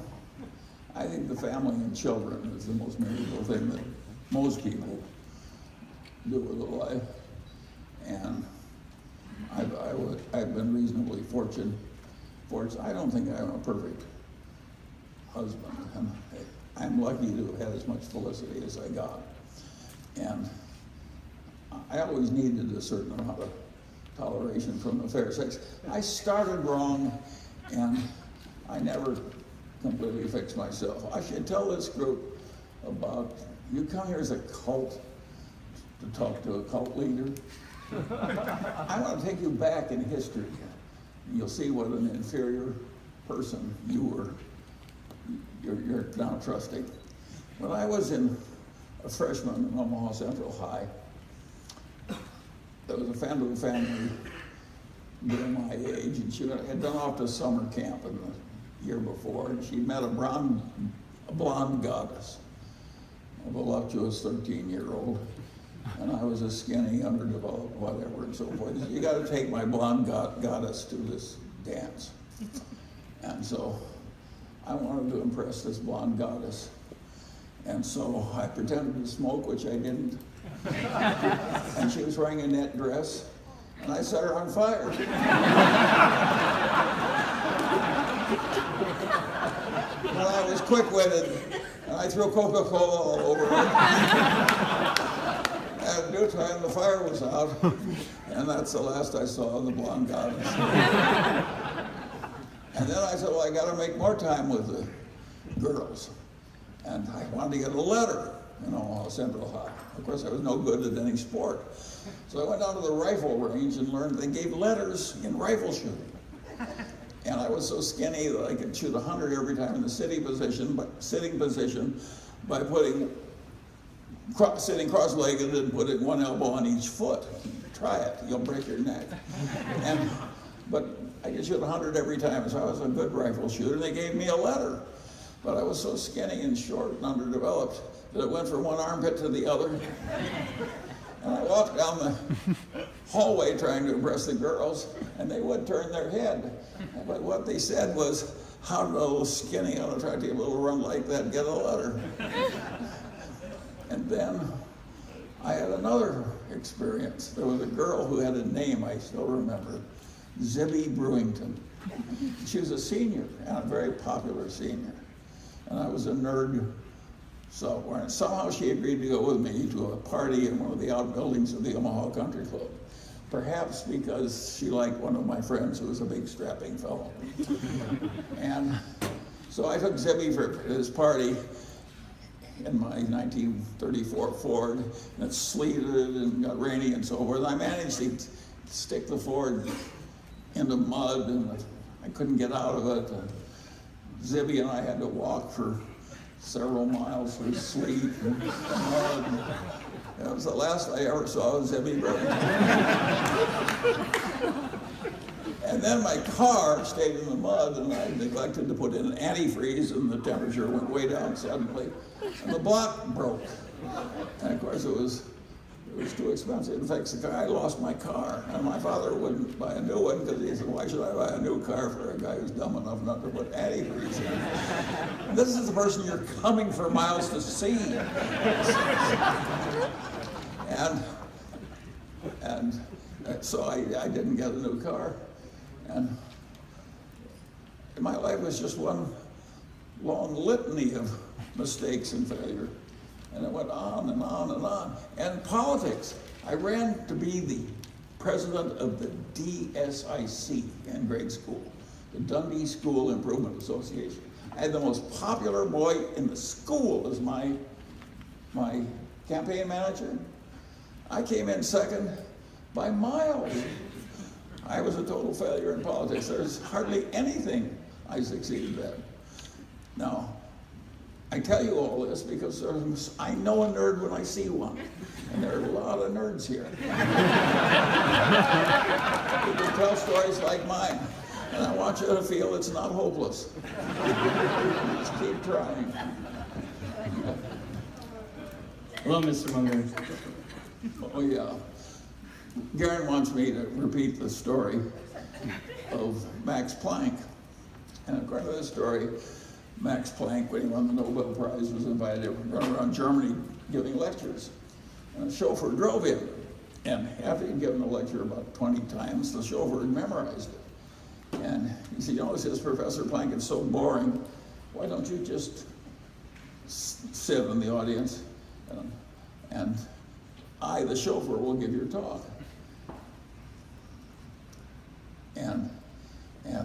I think the family and children is the most meaningful thing that most people do with their life. And I've been reasonably fortunate. I don't think I'm a perfect husband. And I'm lucky to have had as much felicity as I got. And I always needed a certain amount of toleration from the fair sex. I started wrong, and I never completely fixed myself. I should tell this group about, you come here as a cult to talk to a cult leader. I want to take you back in history. You'll see what an inferior person you were. You're now trusting. When I was a freshman in Omaha Central High, there was a friend of the family near my age, and she had gone off to summer camp in the year before, and she met a blonde goddess, a voluptuous 13-year-old, and I was a skinny, underdeveloped, whatever, and so forth. You got to take my blonde goddess to this dance. And so I wanted to impress this blonde goddess. And so I pretended to smoke, which I didn't. And she was wearing a net dress, and I set her on fire. But I was quick-witted, and I threw Coca-Cola all over her. At due time, the fire was out, and that's the last I saw of the blonde goddess. And then I said, well, I got to make more time with the girls. And I wanted to get a letter in Omaha Central High. Of course, I was no good at any sport. So I went down to the rifle range and learned they gave letters in rifle shooting. And I was so skinny that I could shoot 100 every time in the sitting position by sitting cross-legged and putting one elbow on each foot. Try it, you'll break your neck. But I could shoot 100 every time, so I was a good rifle shooter. They gave me a letter. But I was so skinny and short and underdeveloped that it went from one armpit to the other. And I walked down the hallway trying to impress the girls, and they would turn their head. But what they said was, how did a little skinny, unattractive little run like that get a letter? And then I had another experience. There was a girl who had a name I still remember, Zibby Brewington. She was a senior, and a very popular senior. And I was a nerd sophomore. And somehow she agreed to go with me to a party in one of the outbuildings of the Omaha Country Club. Perhaps because she liked one of my friends who was a big strapping fellow. And so I took Zibby for this party. in my 1934 Ford, and it sleeted and got rainy and so forth. I managed to stick the Ford in the mud, and I couldn't get out of it. Zibby and I had to walk for several miles through sleet and mud. That was the last I ever saw of Zibby. And then my car stayed in the mud, and I neglected to put in antifreeze, and the temperature went way down suddenly, and the block broke. And of course, it was too expensive to fix the car. I lost my car, and my father wouldn't buy a new one because he said, "Why should I buy a new car for a guy who's dumb enough not to put antifreeze in?" And this is the person you're coming for miles to see. And so I didn't get a new car. And my life was just one long litany of mistakes and failure. And it went on and on and on. And politics, I ran to be the president of the DSIC in grade school, the Dundee School Improvement Association. I had the most popular boy in the school as my campaign manager. I came in second by miles. I was a total failure in politics. There's hardly anything I succeeded at. Now, I tell you all this because I know a nerd when I see one, and there are a lot of nerds here. People tell stories like mine, and I want you to feel it's not hopeless. Just keep trying. Hello, Mr. Munger. Oh, yeah. Garen wants me to repeat the story of Max Planck. And according to this story, Max Planck, when he won the Nobel Prize, was invited to run around Germany giving lectures. And a chauffeur drove him. And after he'd given the lecture about 20 times, the chauffeur had memorized it. And he said, "You know," says, "Professor Planck, it's so boring. Why don't you just sit in the audience and I, the chauffeur, will give your talk." And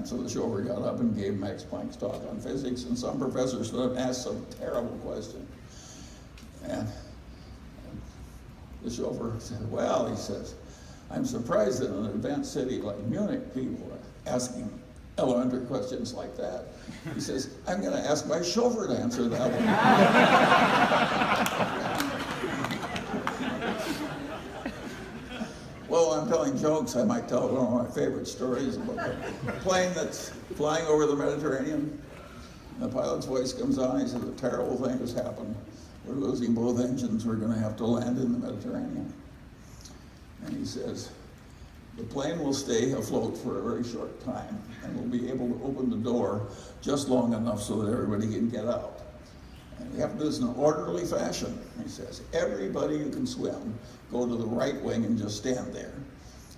so the chauffeur got up and gave Max Planck's talk on physics, and some professor stood up and asked some terrible question. And the chauffeur said, "Well," he says, "I'm surprised that in an advanced city like Munich, people are asking elementary questions like that." He says, "I'm going to ask my chauffeur to answer that one." Well, I'm telling jokes. I might tell one of my favorite stories about a plane that's flying over the Mediterranean. And the pilot's voice comes on. He says, "A terrible thing has happened. We're losing both engines. We're going to have to land in the Mediterranean." And he says, "The plane will stay afloat for a very short time, and we'll be able to open the door just long enough so that everybody can get out. And we have to do this in an orderly fashion." He says, "Everybody who can swim, go to the right wing and just stand there.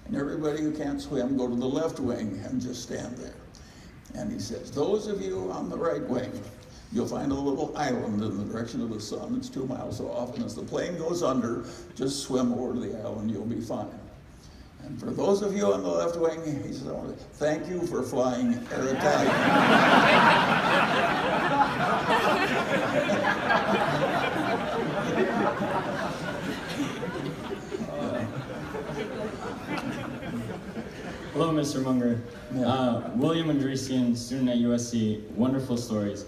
And everybody who can't swim, go to the left wing and just stand there." And he says, "Those of you on the right wing, you'll find a little island in the direction of the sun. It's 2 miles off. And as the plane goes under, just swim over to the island, you'll be fine. And for those of you on the left wing," he says, "I want to thank you for flying Air Italia." Hello, Mr. Munger. William Andresian, student at USC. Wonderful stories.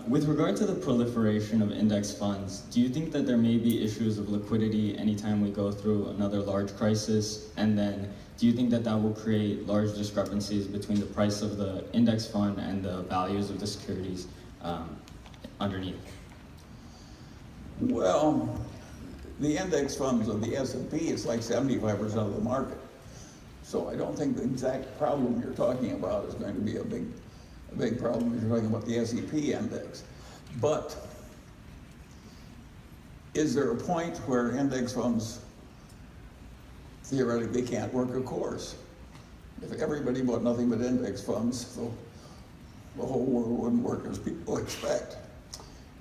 With regard to the proliferation of index funds, do you think that there may be issues of liquidity anytime we go through another large crisis? And then do you think that that will create large discrepancies between the price of the index fund and the values of the securities underneath? Well, the index funds of the S&P is like 75% of the market. So I don't think the exact problem you're talking about is going to be a big problem if you're talking about the S&P index. But is there a point where index funds theoretically can't work a course? If everybody bought nothing but index funds, the whole world wouldn't work as people expect.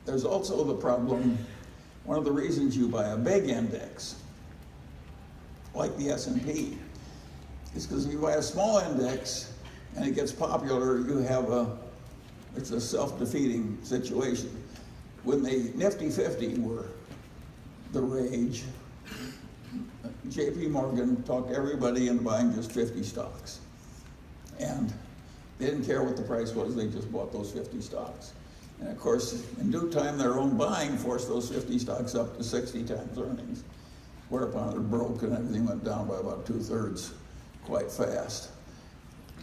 There's also the problem, one of the reasons you buy a big index, like the S&P, is because if you buy a small index and it gets popular, it's a self-defeating situation. when the Nifty 50 were the rage, J.P. Morgan talked everybody into buying just 50 stocks. And they didn't care what the price was, they just bought those 50 stocks. And of course, in due time, their own buying forced those 50 stocks up to 60 times earnings, whereupon it broke and everything went down by about 2/3 quite fast.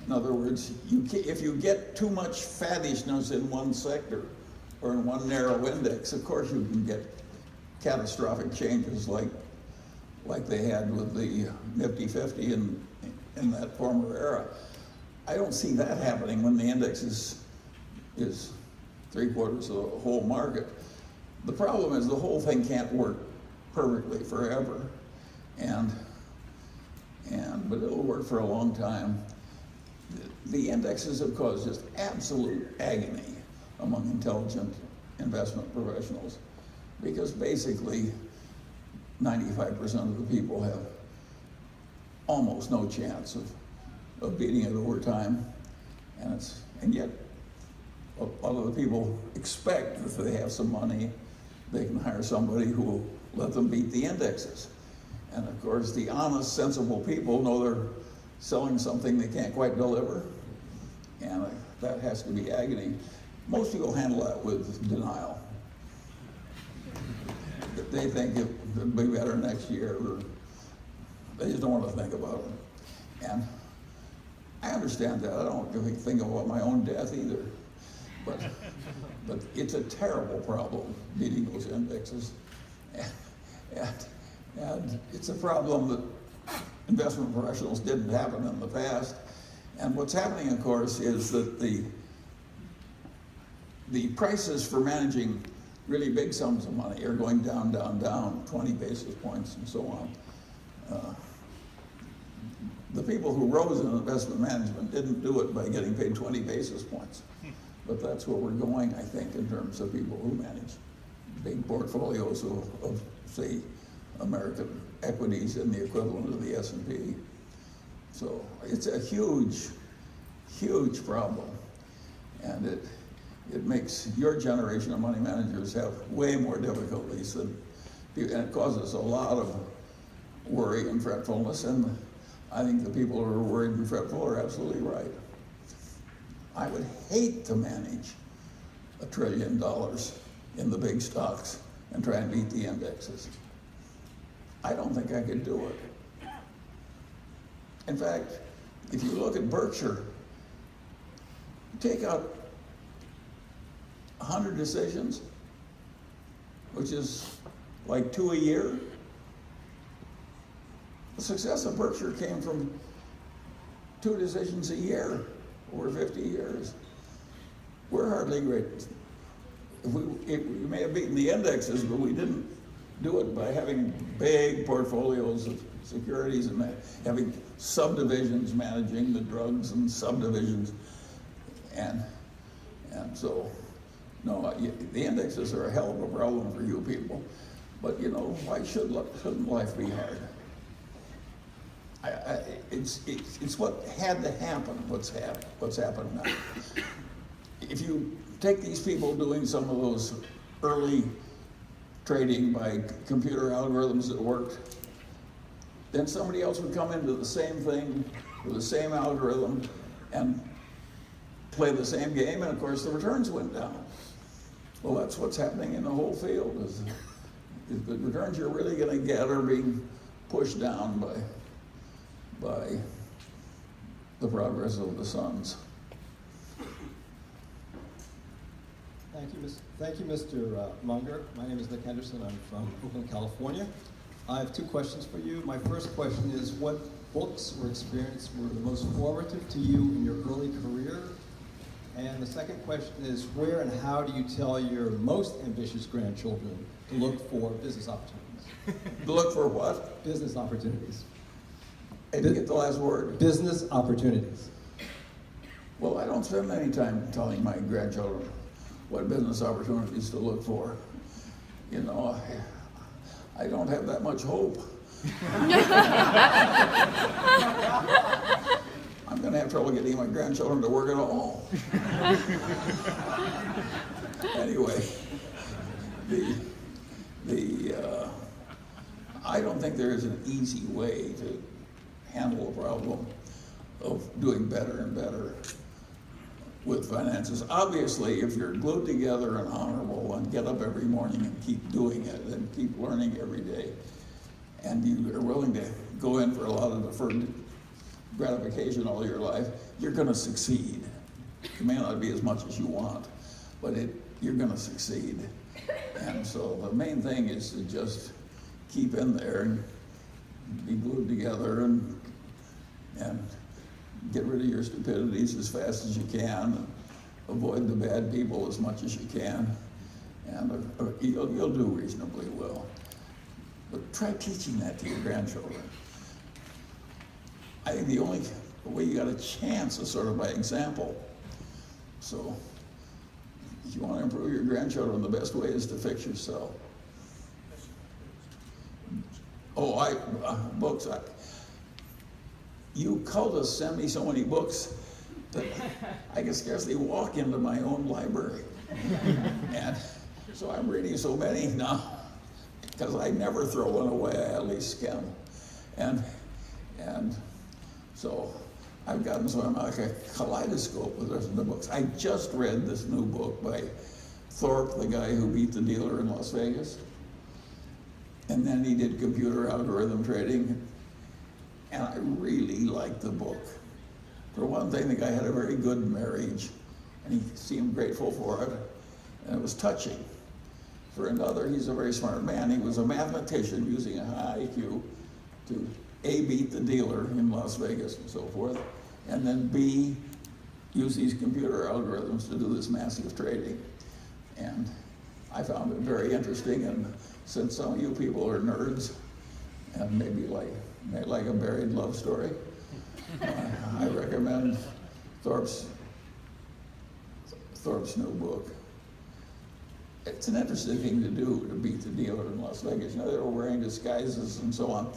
In other words, if you get too much faddishness in one sector or in one narrow index, of course you can get catastrophic changes like they had with the Nifty 50 in that former era. I don't see that happening when the index is 3/4 of the whole market. The problem is the whole thing can't work perfectly forever, but it'll work for a long time. The indexes have caused just absolute agony among intelligent investment professionals because basically 95% of the people have almost no chance of beating it over time, and yet a lot of the people expect that if they have some money, they can hire somebody who will let them beat the indexes. And of course, the honest, sensible people know they're selling something they can't quite deliver, and that has to be agony. Most people handle that with denial. They think it'll be better next year, or they just don't want to think about it. And I understand that. I don't really think about my own death either. But it's a terrible problem, beating those indexes. And it's a problem that investment professionals didn't happen in the past. And what's happening, of course, is that the prices for managing really big sums of money are going down, down, down, 20 basis points and so on. The people who rose in investment management didn't do it by getting paid 20 basis points. But that's where we're going, I think, in terms of people who manage big portfolios of say, American equities in the equivalent of the S&P. So it's a huge, huge problem. And it makes your generation of money managers have way more difficulties and it causes a lot of worry and fretfulness. And I think the people who are worried and fretful are absolutely right. I would hate to manage $1 trillion in the big stocks and try and beat the indexes. I don't think I could do it. In fact, if you look at Berkshire, take out 100 decisions, which is like 2 a year. The success of Berkshire came from 2 decisions a year over 50 years. We're hardly great. We may have beaten the indexes, but we didn't do it by having big portfolios of securities and having subdivisions managing the drugs and subdivisions. And so, no, the indexes are a hell of a problem for you people. But you know, why shouldn't life be hard? It's what had to happen, what's happened now. If you take these people doing some of those early trading by computer algorithms that worked, then somebody else would come into the same thing with the same algorithm and play the same game, and of course the returns went down. Well, that's what's happening in the whole field, is the returns you're really going to get are being pushed down by the progress of the suns. Thank you, Mr. Munger. My name is Nick Henderson. I'm from Oakland, California. I have 2 questions for you. My first question is, what books or experience were the most formative to you in your early career? And the second question is, where and how do you tell your most ambitious grandchildren to look for business opportunities? To look for what? Business opportunities. I didn't get the last word. Business opportunities. Well, I don't spend any time telling my grandchildren what business opportunities to look for. You know, I don't have that much hope. I'm going to have trouble getting my grandchildren to work at all. Anyway, I don't think there is an easy way to handle a problem of doing better and better with finances. Obviously, if you're glued together and honorable and get up every morning and keep doing it and keep learning every day, and you are willing to go in for a lot of deferred gratification all your life, you're going to succeed. It may not be as much as you want, but you're going to succeed. And so the main thing is to just keep in there and be glued together and get rid of your stupidities as fast as you can, and avoid the bad people as much as you can, and you'll do reasonably well. But try teaching that to your grandchildren. I think the only way you got a chance is sort of by example. So if you want to improve your grandchildren, the best way is to fix yourself. Oh, books. You cultists send me so many books that I can scarcely walk into my own library. And so I'm reading so many now, because I never throw one away, I at least skim. And so I've gotten sort of like a kaleidoscope with the books. I just read this new book by Thorpe, the guy who beat the dealer in Las Vegas. And then he did computer algorithm trading. And I really liked the book. For one thing, the guy had a very good marriage, and he seemed grateful for it, and it was touching. For another, he's a very smart man. He was a mathematician using a high IQ to A, beat the dealer in Las Vegas and so forth, and then B, use these computer algorithms to do this massive trading. And I found it very interesting, and since some of you people are nerds, and maybe like a buried love story, I recommend Thorpe's new book. It's an interesting thing to do, to beat the dealer in Las Vegas. You know, they were wearing disguises and so on.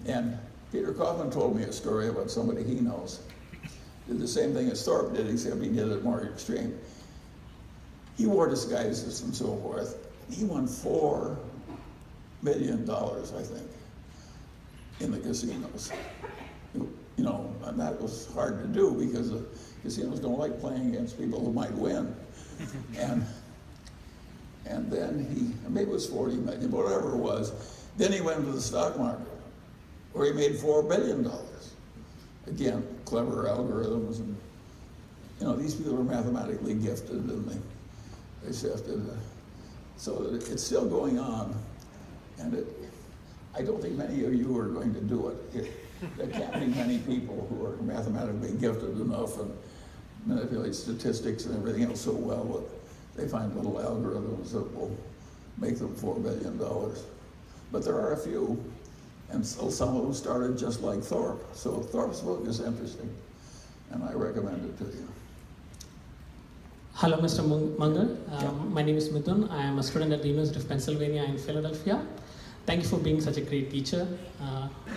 And Peter Kaufman told me a story about somebody he knows. Did the same thing as Thorpe did, except he did it more extreme. He wore disguises and so forth. He won $4 million, I think, in the casinos. You know, and that was hard to do because the casinos don't like playing against people who might win. And then maybe it was 40 million, whatever it was. Then he went to the stock market, where he made $4 billion. Again, clever algorithms, and you know, these people are mathematically gifted, and they sifted. So it's still going on, and I don't think many of you are going to do it. There can't be many people who are mathematically gifted enough and manipulate statistics and everything else so well that they find little algorithms that will make them $4 billion. But there are a few, and so some of them started just like Thorpe. So Thorpe's book is interesting, and I recommend it to you. Hello, Mr. Munger. My name is Mithun. I am a student at the University of Pennsylvania in Philadelphia. Thank you for being such a great teacher.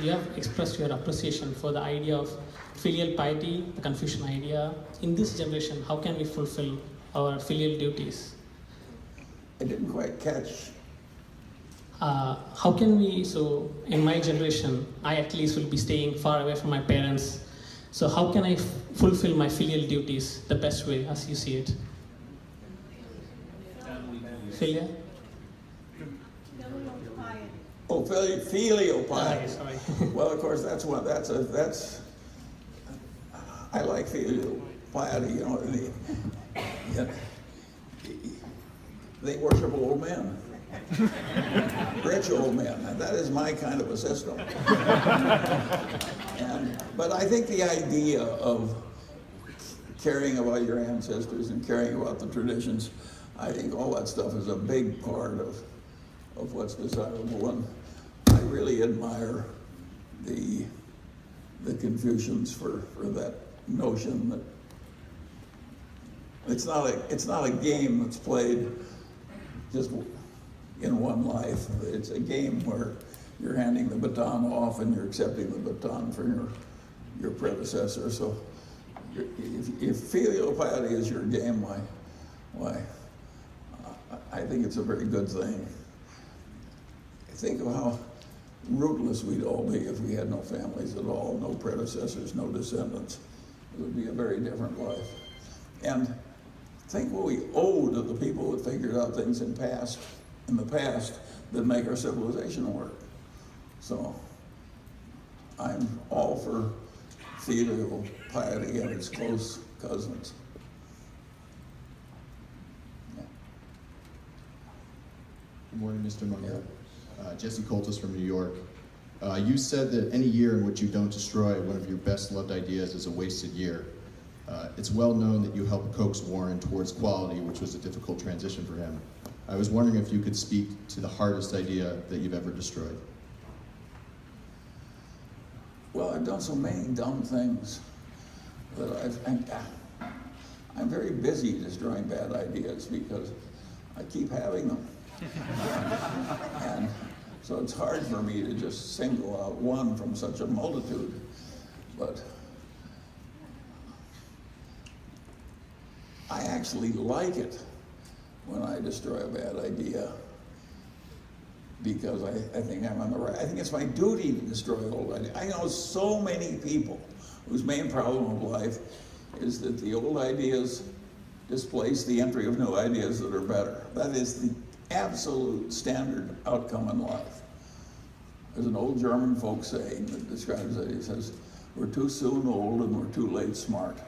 You have expressed your appreciation for the idea of filial piety, the Confucian idea. In this generation, how can we fulfill our filial duties? I didn't quite catch. How can we, so in my generation, I at least will be staying far away from my parents. So how can I fulfill my filial duties the best way as you see it? Filial? Oh, filial piety. Sorry. Well, of course, I like filial piety, you know. They worship old men, rich old men, and that is my kind of a system. But I think the idea of caring about your ancestors and caring about the traditions, I think all that stuff is a big part of what's desirable, and I really admire the Confucians for that notion that it's not a game that's played just in one life. It's a game where you're handing the baton off and you're accepting the baton from your predecessor. So if filial piety is your game, why I think it's a very good thing. Think of how rootless we'd all be if we had no families at all, no predecessors, no descendants. It would be a very different life. And think what we owe to the people that figured out things in the past that make our civilization work. So I'm all for filial piety and its close cousins. Good morning, Mr. Munger. Jesse Coltis from New York. You said that any year in which you don't destroy one of your best loved ideas is a wasted year. It's well known that you helped coax Warren towards quality, which was a difficult transition for him. I was wondering if you could speak to the hardest idea that you've ever destroyed. Well, I've done so many dumb things that I'm very busy destroying bad ideas because I keep having them. And so it's hard for me to just single out one from such a multitude. But I actually like it when I destroy a bad idea because I think I'm on the right. I think it's my duty to destroy old ideas. I know so many people whose main problem of life is that the old ideas displace the entry of new ideas that are better. That is the absolute standard outcome in life. There's an old German folk saying that describes it. He says, we're too soon old and we're too late smart.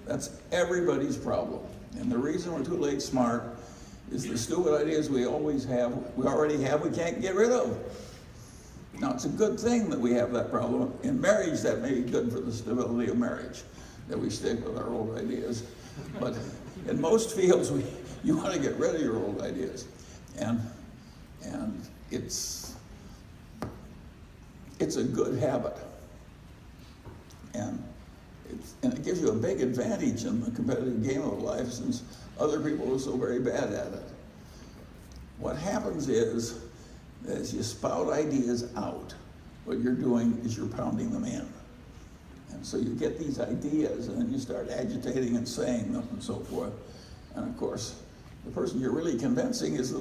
That's everybody's problem. And the reason we're too late smart is the stupid ideas we already have, we can't get rid of. Now, it's a good thing that we have that problem. In marriage, that may be good for the stability of marriage, that we stick with our old ideas. But in most fields, you want to get rid of your old ideas. And it's a good habit. And it gives you a big advantage in the competitive game of life since other people are so very bad at it. What happens is, as you spout ideas out, what you're doing is you're pounding them in. And so you get these ideas and then you start agitating and saying them and so forth. And of course, the person you're really convincing is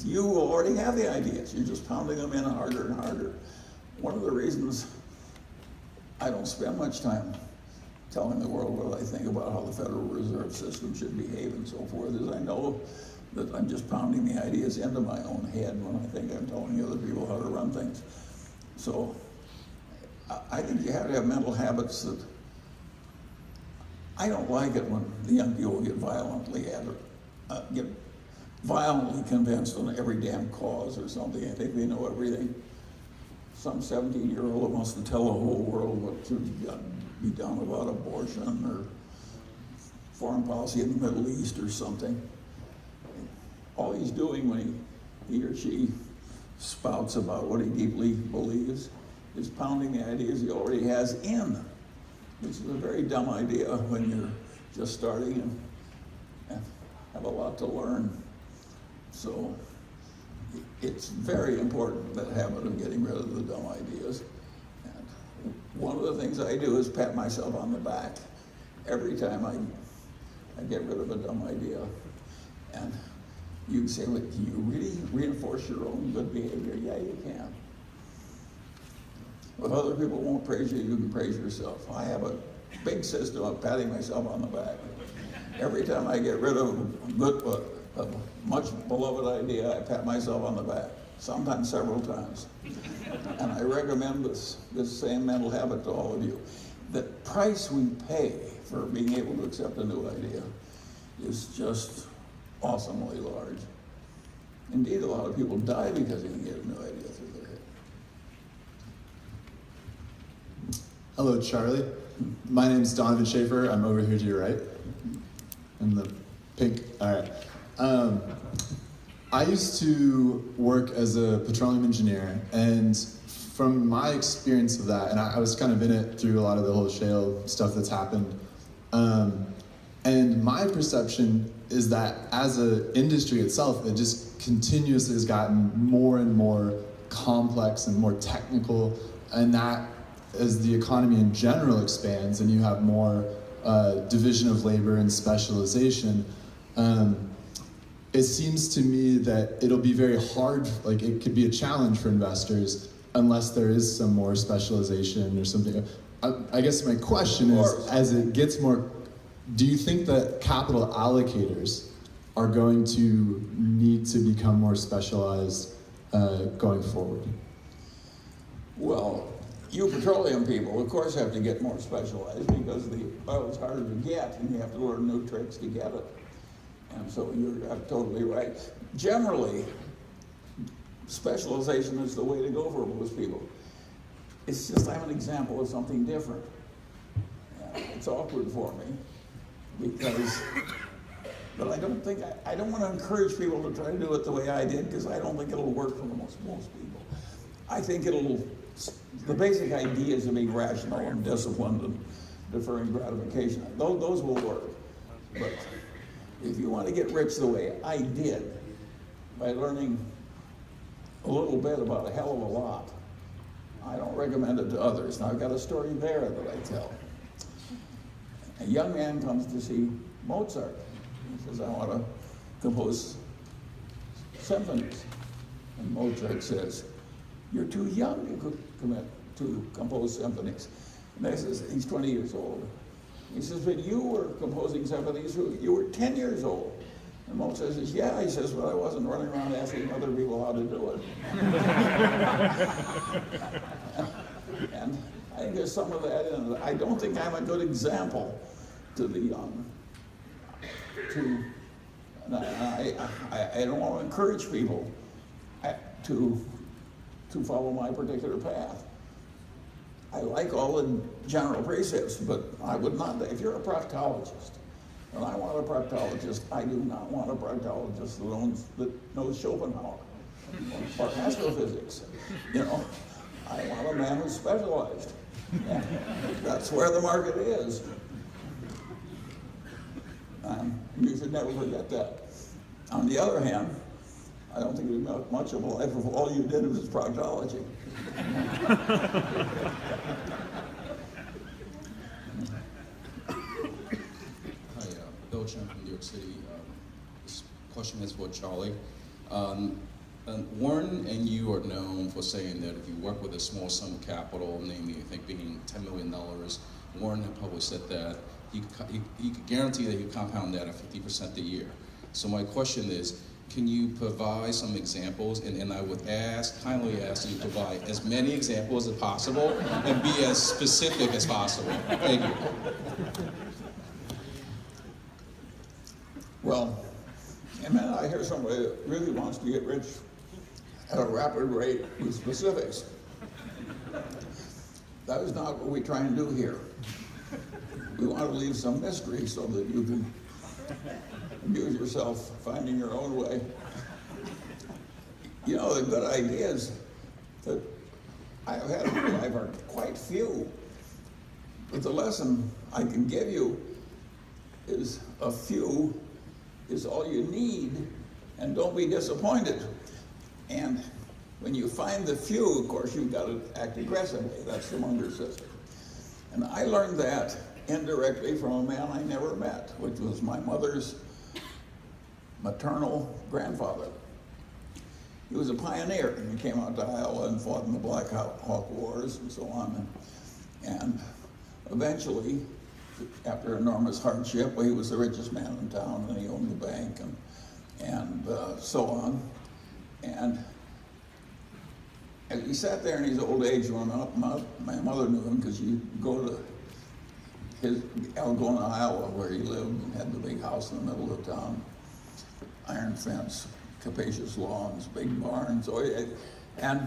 you who already have the ideas. You're just pounding them in harder and harder. One of the reasons I don't spend much time telling the world what I think about how the Federal Reserve System should behave and so forth is I know that I'm just pounding the ideas into my own head when I think I'm telling other people how to run things. So I think you have to have mental habits that I don't like it when the young people get violently convinced on every damn cause or something. I think they know everything. Some 17-year-old wants to tell the whole world what should be done about abortion or foreign policy in the Middle East or something. All he's doing when he or she spouts about what he deeply believes is pounding the ideas he already has in, which is a very dumb idea when you're just starting and have a lot to learn. So it's very important, that habit of getting rid of the dumb ideas. And one of the things I do is pat myself on the back every time I get rid of a dumb idea. And you can say, well, do you really reinforce your own good behavior? Yeah, you can. If other people won't praise you, you can praise yourself. I have a big system of patting myself on the back. Every time I get rid of a much beloved idea, I pat myself on the back, sometimes several times. And I recommend this same mental habit to all of you. The price we pay for being able to accept a new idea is just awesomely large. Indeed, a lot of people die because they can get a new idea through their head. Hello, Charlie. My name is Donovan Schaefer. I'm over here to your right. In the pink. All right. I used to work as a petroleum engineer, and from my experience of that, and I was kind of in it through a lot of the whole shale stuff that's happened, and my perception is that as an industry itself, it just continuously has gotten more and more complex and more technical, and that as the economy in general expands and you have more division of labor and specialization, it seems to me that it'll be very hard, like it could be a challenge for investors unless there is some more specialization or something. I guess my question is, as it gets more, do you think that capital allocators are going to need to become more specialized going forward? Well, you petroleum people, of course, have to get more specialized because the oil is harder to get and you have to learn new tricks to get it. And so you're totally right. Generally, specialization is the way to go for most people. It's just I'm an example of something different. It's awkward for me because, but I don't think, I don't want to encourage people to try to do it the way I did because I don't think it'll work for most people. I think the basic ideas of being rational and disciplined and deferring gratification, those will work. But if you want to get rich the way I did, by learning a little bit about a hell of a lot, I don't recommend it to others. Now I've got a story there that I tell. A young man comes to see Mozart. He says, I want to compose symphonies. And Mozart says, you're too young to compose symphonies. And he says, he's 20 years old. He says, but you were composing symphonies, you were 10 years old. And Mozart says, yeah. He says, but I wasn't running around asking other people how to do it. And I think there's some of that in it. I don't think I'm a good example to the young. I don't want to encourage people to follow my particular path. I like all the general precepts, but I would not, if you're a proctologist, and I want a proctologist, I do not want a proctologist that knows Schopenhauer or astrophysics. You know, I want a man who's specialized. And that's where the market is. You should never forget that. On the other hand, I don't think it'd be much of a life if all you did was proctology. Hi, Bill Chen from New York City. This question is for Charlie. Warren and you are known for saying that if you work with a small sum of capital, namely I think being $10 million, Warren had probably said that he could guarantee that you compound that at 50% a year. So my question is, can you provide some examples? And I would kindly ask you to provide as many examples as possible and be as specific as possible. Thank you. Well, and then I hear somebody that really wants to get rich at a rapid rate with specifics. That is not what we try and do here. We want to leave some mystery so that you can amuse yourself finding your own way. You know, the good ideas that I've had in my life are quite few. But the lesson I can give you is a few is all you need, and don't be disappointed. And when you find the few, of course, you've got to act aggressively. That's the Munger system. And I learned that indirectly from a man I never met, which was my mother's maternal grandfather. He was a pioneer, and he came out to Iowa and fought in the Black Hawk Wars and so on. And eventually, after enormous hardship, well, he was the richest man in town, and he owned the bank, and so on. And as he sat there in his old age growing up, my mother knew him because she'd go to his Algona, Iowa, where he lived and had the big house in the middle of town, iron fence, capacious lawns, big barns. And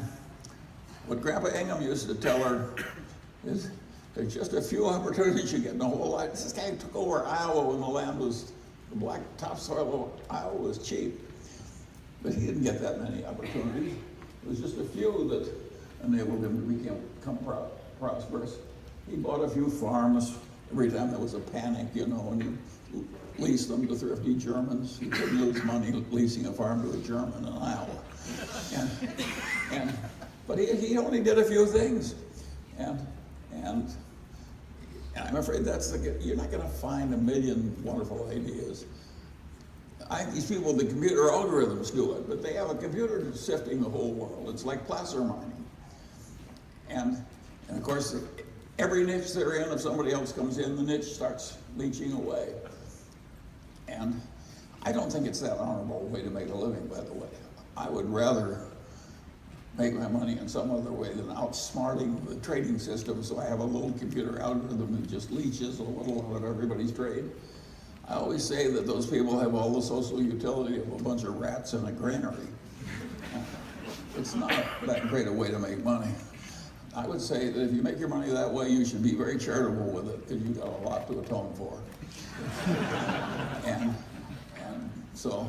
what Grandpa Ingham used to tell her is, there's just a few opportunities you get in a whole lot. This guy took over Iowa when the land was, the black topsoil of Iowa was cheap. But he didn't get that many opportunities. It was just a few that enabled him to become prosperous. He bought a few farms every time there was a panic, you know, and he leased them to thrifty Germans. He couldn't lose money leasing a farm to a German in Iowa. But he only did a few things. And I'm afraid you're not going to find a million wonderful ideas. I think these people, the computer algorithms do it, but they have a computer that's sifting the whole world. It's like placer mining. And of course, every niche they're in, if somebody else comes in, the niche starts leeching away. And I don't think it's that honorable way to make a living, by the way. I would rather make my money in some other way than outsmarting the trading system, so I have a little computer algorithm that just leeches a little out of everybody's trade. I always say that those people have all the social utility of a bunch of rats in a granary. It's not that great a way to make money. I would say that if you make your money that way, you should be very charitable with it, because you've got a lot to atone for. and so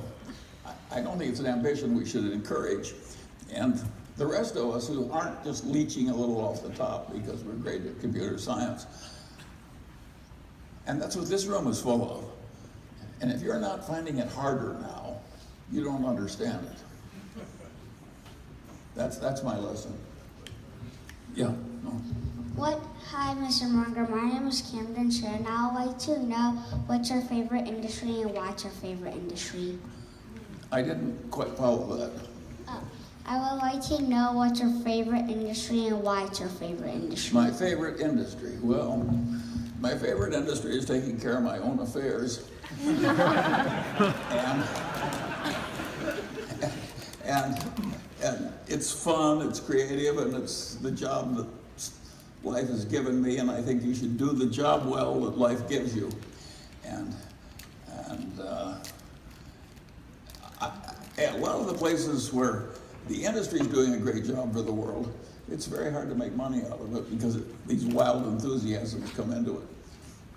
I don't think it's an ambition we should encourage. And the rest of us who aren't just leeching a little off the top because we're great at computer science, and that's what this room is full of. And if you're not finding it harder now, you don't understand it. That's my lesson. Yeah. No. Hi, Mr. Munger. My name is Camden Sher, and I would like to know what's your favorite industry and what's your favorite industry? I didn't quite follow that. I would like to know what's your favorite industry and why it's your favorite industry. My favorite industry? Well, my favorite industry is taking care of my own affairs. and it's fun, it's creative, and it's the job that life has given me, and I think you should do the job well that life gives you. A lot of the places where the industry is doing a great job for the world, it's very hard to make money out of it because these wild enthusiasms come into it.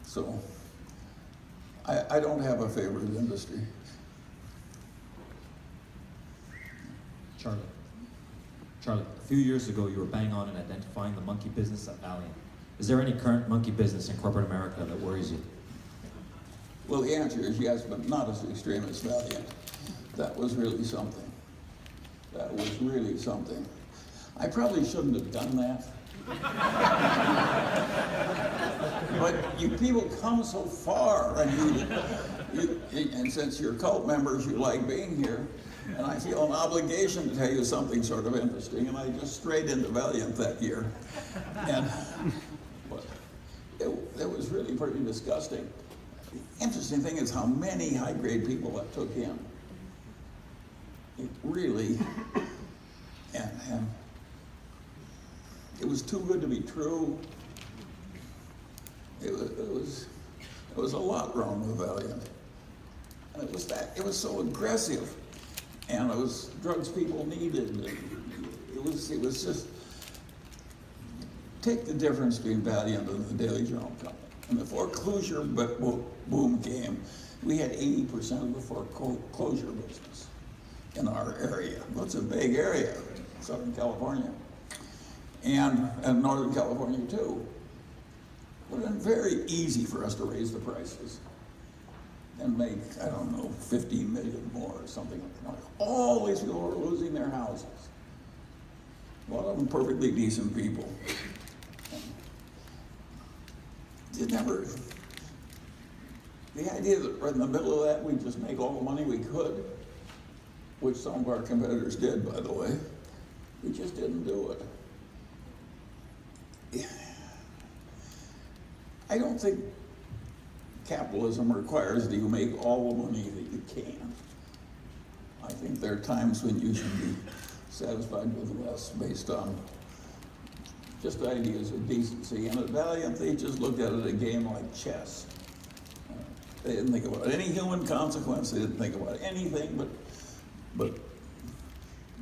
So I don't have a favorite industry. Charlie, a few years ago you were bang on in identifying the monkey business at Valiant. Is there any current monkey business in corporate America that worries you? Well, the answer is yes, but not as extreme as Valiant. That was really something. That was really something. I probably shouldn't have done that. But you people come so far, and since you're cult members, you like being here, and I feel an obligation to tell you something sort of interesting, and I just strayed into Valiant that year. And it was really pretty disgusting. The interesting thing is how many high-grade people that took in. It really, and it was too good to be true. It was a lot wrong with Valiant. And it was so aggressive. And it was drugs people needed. It was just, take the difference between Valiant and the Daily Journal Company. When the foreclosure boom came, we had 80% of the foreclosure business in our area. Well, it's a big area, Southern California, and Northern California too. It would have been very easy for us to raise the prices and make, I don't know, 15 million more or something like that. All these people were losing their houses. A lot of them perfectly decent people. The idea that right in the middle of that we'd just make all the money we could, which some of our competitors did, by the way, we just didn't do it. I don't think capitalism requires that you make all the money that you can. I think there are times when you should be satisfied with less based on just ideas of decency. And at Valiant, they just looked at it a game like chess. They didn't think about any human consequence. They didn't think about anything but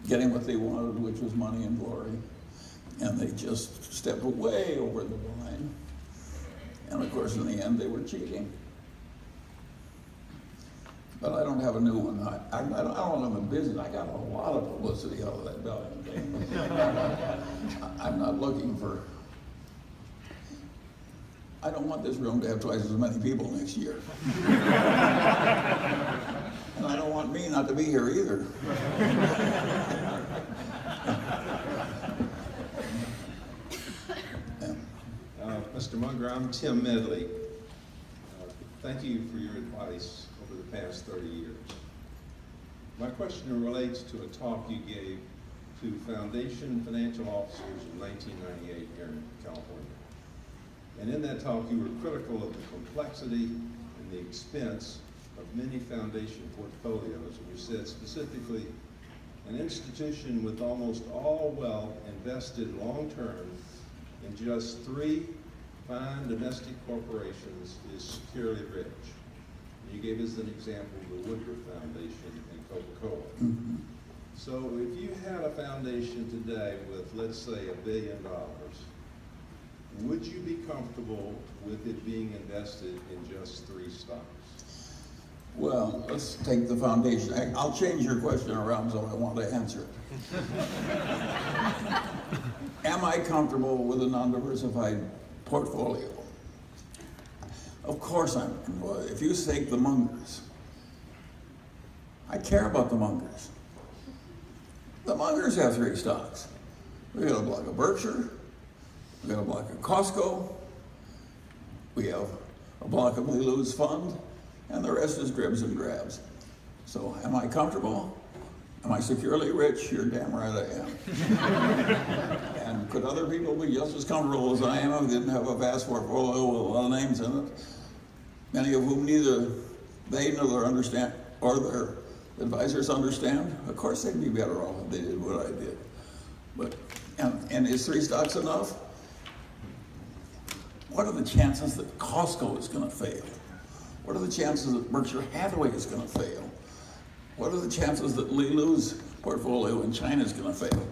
getting what they wanted, which was money and glory. And they just stepped way over the line. And of course, in the end, they were cheating. But I don't have a new one. I don't have a business. I got a lot of publicity out of that Valiant thing. I'm not looking for, I don't want this room to have twice as many people next year. And I don't want me not to be here either. Mr. Munger, I'm Tim Medley. Thank you for your advice over the past 30 years. My question relates to a talk you gave to foundation financial officers in 1998 here in California. And in that talk, you were critical of the complexity and the expense of many foundation portfolios. And you said specifically, an institution with almost all wealth invested long-term in just 3 fine domestic corporations is securely rich. And you gave us an example of the Woodruff Foundation and Coca-Cola. Mm-hmm. So if you had a foundation today with, let's say, $1 billion, would you be comfortable with it being invested in just 3 stocks? Well, let's take the foundation. I'll change your question around so I want to answer it. Am I comfortable with a non-diversified portfolio? Of course I'm. If you take the Mungers, I care about the Mungers. The Mungers have 3 stocks. We got a block of Berkshire, we got a block of Costco, we have a block of Lilu's fund, and the rest is dribs and grabs. So am I comfortable? Am I securely rich? You're damn right I am. And could other people be just as comfortable as I am if they didn't have a vast portfolio with a lot of names in it, many of whom neither they nor their understand or their advisors understand? Of course they'd be better off if they did what I did. But, and is 3 stocks enough? What are the chances that Costco is going to fail? What are the chances that Berkshire Hathaway is going to fail? What are the chances that Lilu's portfolio in China is going to fail?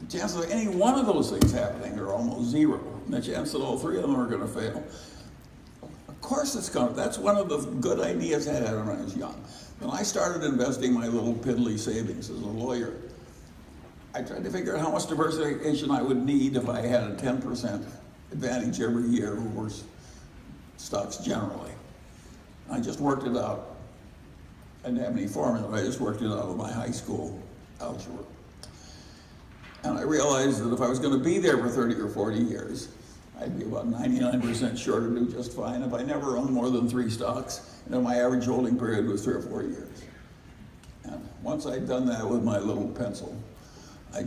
The chances of any one of those things happening are almost 0. And the chance that all 3 of them are going to fail, of course it's going to. That's one of the good ideas I had when I was young. When I started investing my little piddly savings as a lawyer, I tried to figure out how much diversification I would need if I had a 10% advantage every year over stocks generally. I just worked it out. I didn't have any formula, I just worked it out of my high school algebra. And I realized that if I was going to be there for 30 or 40 years, I'd be about 99% sure to do just fine if I never owned more than 3 stocks, and if my average holding period was 3 or 4 years. And once I'd done that with my little pencil, I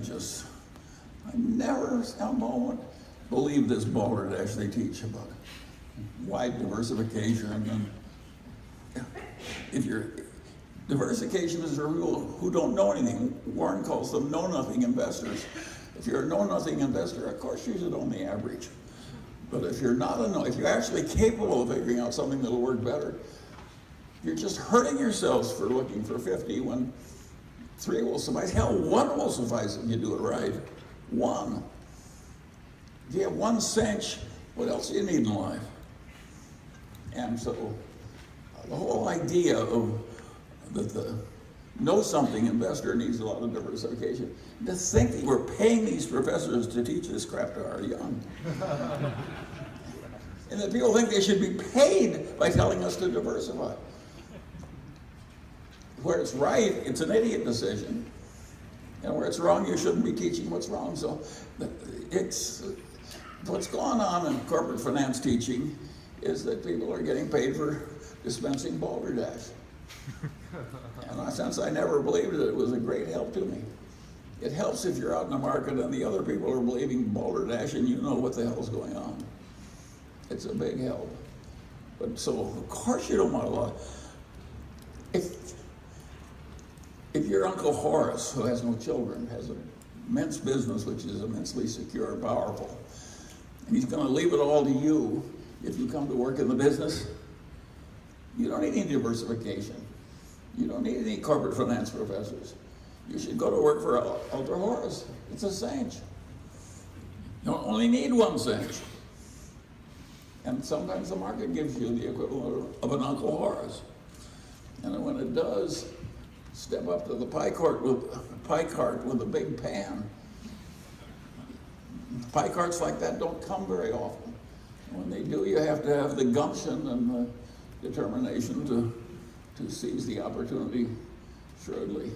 never a moment believed this balderdash they teach about wide diversification. And if you're diversification is for people who don't know anything. Warren calls them know-nothing investors. If you're a know-nothing investor, of course you should own the average. But if you're not if you're actually capable of figuring out something that'll work better, you're just hurting yourselves for looking for 50 when 3 will suffice. Hell, 1 will suffice if you do it right. 1. If you have 1 cinch, what else do you need in life? And so the whole idea of that the know-something investor needs a lot of diversification. To think that we're paying these professors to teach this crap to our young. And that people think they should be paid by telling us to diversify. Where it's right, it's an idiot decision. And where it's wrong, you shouldn't be teaching what's wrong. So it's what's going on in corporate finance teaching is that people are getting paid for dispensing balderdash. And since I never believed it, it was a great help to me. It helps if you're out in the market and the other people are believing balderdash and you know what the hell's going on. It's a big help. But so, of course you don't want a lot. If your Uncle Horace, who has no children, has an immense business which is immensely secure and powerful, and he's going to leave it all to you if you come to work in the business, you don't need any diversification. You don't need any corporate finance professors. You should go to work for Uncle Horace. It's a cinch. You only need 1 cinch. And sometimes the market gives you the equivalent of an Uncle Horace. And when it does, step up to the pie cart with a big pan. Pie carts like that don't come very often. When they do, you have to have the gumption and the determination to seize the opportunity shrewdly.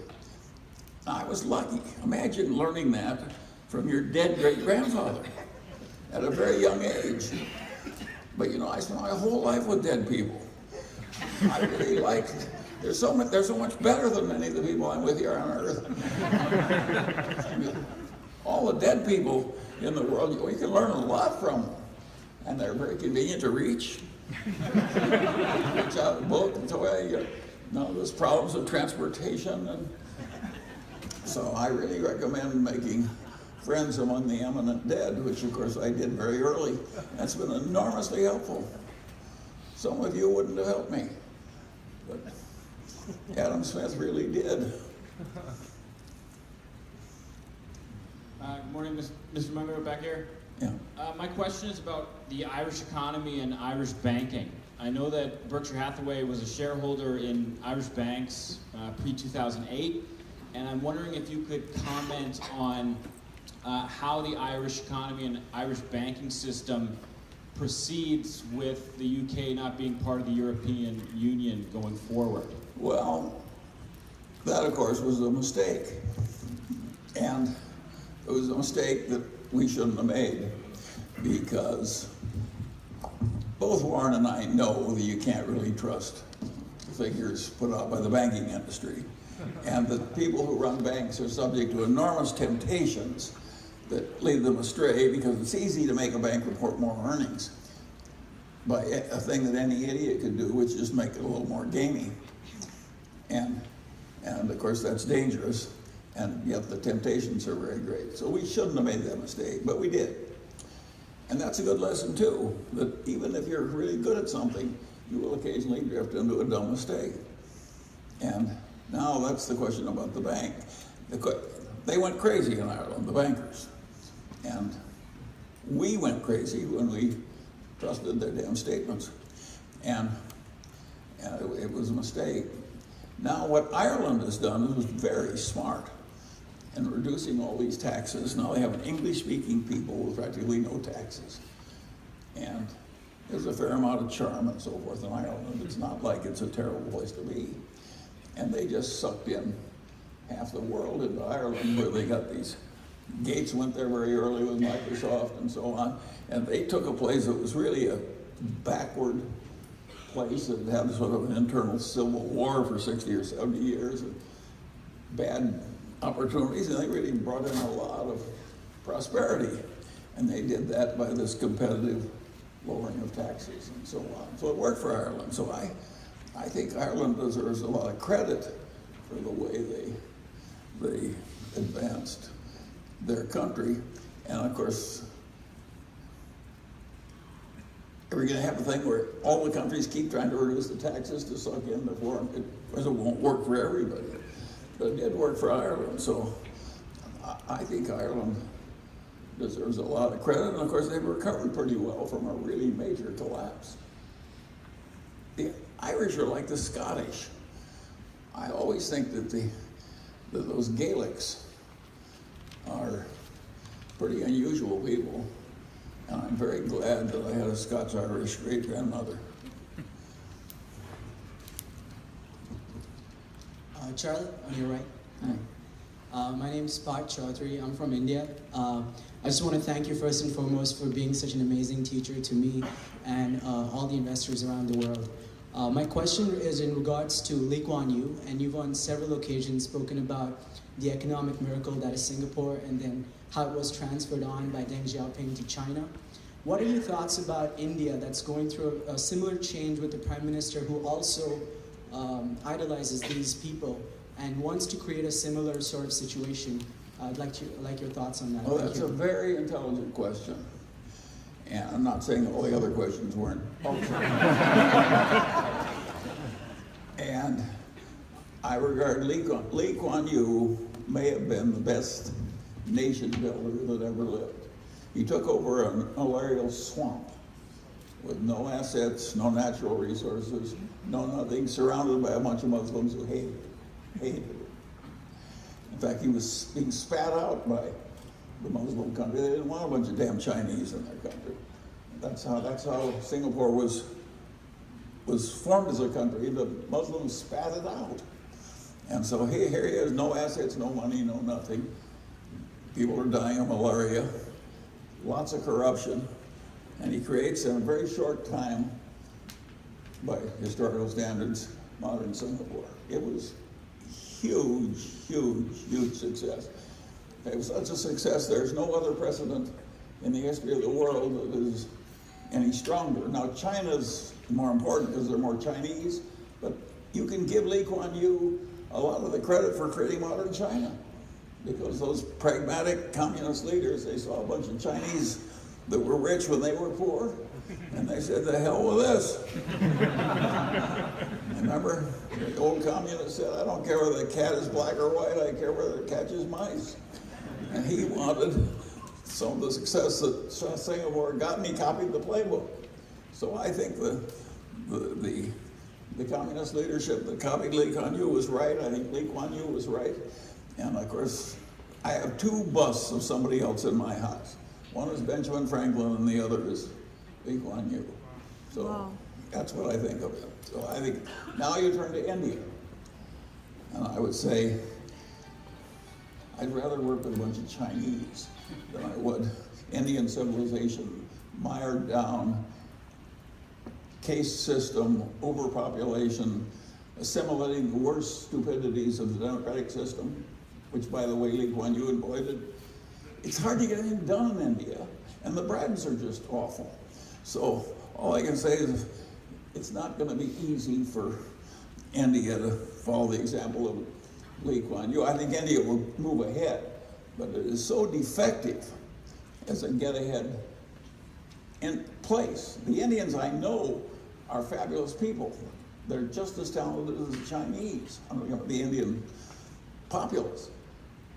I was lucky. Imagine learning that from your dead great-grandfather at a very young age. But you know, I spent my whole life with dead people. I really liked They're so much better than many of the people I'm with here on Earth. I mean, all the dead people in the world, you can learn a lot from them. And they're very convenient to reach. Reach out a book and so there's problems with transportation. And so I really recommend making friends among the eminent dead, which of course I did very early. That's been enormously helpful. Some of you wouldn't have helped me, but Adam Smith really did. Good morning, Mr. Munger, back here. Yeah. My question is about the Irish economy and Irish banking. I know that Berkshire Hathaway was a shareholder in Irish banks pre-2008, and I'm wondering if you could comment on how the Irish economy and Irish banking system proceeds with the UK not being part of the European Union going forward. Well, that of course was a mistake. And it was a mistake that we shouldn't have made, because both Warren and I know that you can't really trust the figures put out by the banking industry. And the people who run banks are subject to enormous temptations that lead them astray, because it's easy to make a bank report more earnings by a thing that any idiot could do, which is make it a little more gamey. And of course that's dangerous, and yet the temptations are very great. So we shouldn't have made that mistake, but we did. And that's a good lesson too, that even if you're really good at something, you will occasionally drift into a dumb mistake. And now that's the question about the bank. They went crazy in Ireland, the bankers. And we went crazy when we trusted their damn statements. And it was a mistake. Now what Ireland has done is very smart in reducing all these taxes. Now they have an English-speaking people with practically no taxes. And there's a fair amount of charm and so forth in Ireland. It's not like it's a terrible place to be. And they just sucked in half the world into Ireland, where they got these. Gates went there very early with Microsoft and so on. And they took a place that was really a backward place that had sort of an internal civil war for 60 or 70 years, and bad opportunities, and they really brought in a lot of prosperity. And they did that by this competitive lowering of taxes and so on. So it worked for Ireland. So I think Ireland deserves a lot of credit for the way they advanced their country. And of course, we're going to have a thing where all the countries keep trying to reduce the taxes to suck in the foreign. It won't work for everybody, but it did work for Ireland. So I think Ireland deserves a lot of credit. And of course, they've recovered pretty well from a really major collapse. The Irish are like the Scottish. I always think that those Gaelics are pretty unusual people. And I'm very glad that I had a Scots-Irish great-grandmother. Charlie, on your right. Hi. My name is Parth Chaudhary. I'm from India. I just want to thank you first and foremost for being such an amazing teacher to me and all the investors around the world. My question is in regards to Lee Kuan Yew, and you've on several occasions spoken about the economic miracle that is Singapore, and then how it was transferred on by Deng Xiaoping to China. What are your thoughts about India that's going through a similar change with the Prime Minister, who also idolizes these people and wants to create a similar sort of situation? I'd like your thoughts on that. Well, that's a very intelligent question. And I'm not saying all the other questions weren't also. And I regard Lee Kuan Yew may have been the best nation builder that ever lived. He took over an malarial swamp with no assets, no natural resources, no nothing, surrounded by a bunch of Muslims who hated it. In fact, he was being spat out by the Muslim country. They didn't want a bunch of damn Chinese in their country. That's how Singapore was formed as a country. The Muslims spat it out. And so here he is, no assets, no money, no nothing. People are dying of malaria, lots of corruption, and he creates in a very short time, by historical standards, modern Singapore. It was huge, huge, huge success. It was such a success, there's no other precedent in the history of the world that is any stronger. Now, China's more important because they're more Chinese, but you can give Lee Kuan Yew a lot of the credit for creating modern China, because those pragmatic communist leaders, they saw a bunch of Chinese that were rich when they were poor, and they said, the hell with this. Remember, the old communist said, I don't care whether the cat is black or white, I care whether it catches mice. And he wanted some of the success that Singapore got, and he copied the playbook. So I think the communist leadership that copied Lee Kuan Yew was right. I think Lee Kuan Yew was right. And of course, I have two busts of somebody else in my house. One is Benjamin Franklin and the other is Lee Kuan Yew. So that's what I think of it. So I think now you turn to India. And I would say, I'd rather work with a bunch of Chinese than I would Indian civilization, mired down, caste system, overpopulation, assimilating the worst stupidities of the democratic system, which, by the way, Lee Kuan Yew avoided. It's hard to get anything done in India, and the bribes are just awful. So all I can say is it's not going to be easy for India to follow the example of Lee Kuan Yew. I think India will move ahead, but it is so defective as a get-ahead in place. The Indians I know are fabulous people. They're just as talented as the Chinese, the Indian populace.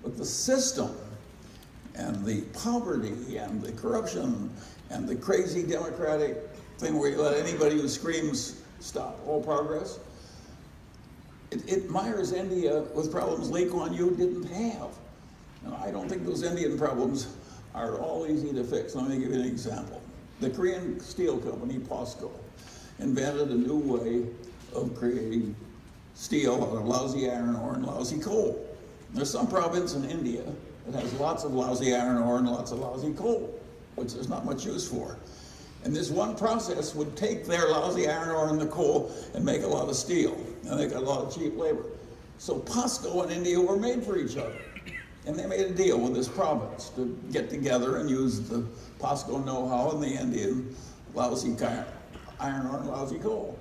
But the system and the poverty and the corruption and the crazy democratic thing where you let anybody who screams stop all progress, it mires India with problems Lee Kuan Yew didn't have. Now, I don't think those Indian problems are all easy to fix. Let me give you an example. The Korean steel company, POSCO, invented a new way of creating steel out of lousy iron ore and lousy coal. There's some province in India that has lots of lousy iron ore and lots of lousy coal, which there's not much use for. And this one process would take their lousy iron ore and the coal and make a lot of steel. And they got a lot of cheap labor. So POSCO and India were made for each other. And they made a deal with this province to get together and use the POSCO know-how and the Indian lousy iron ore and lousy coal.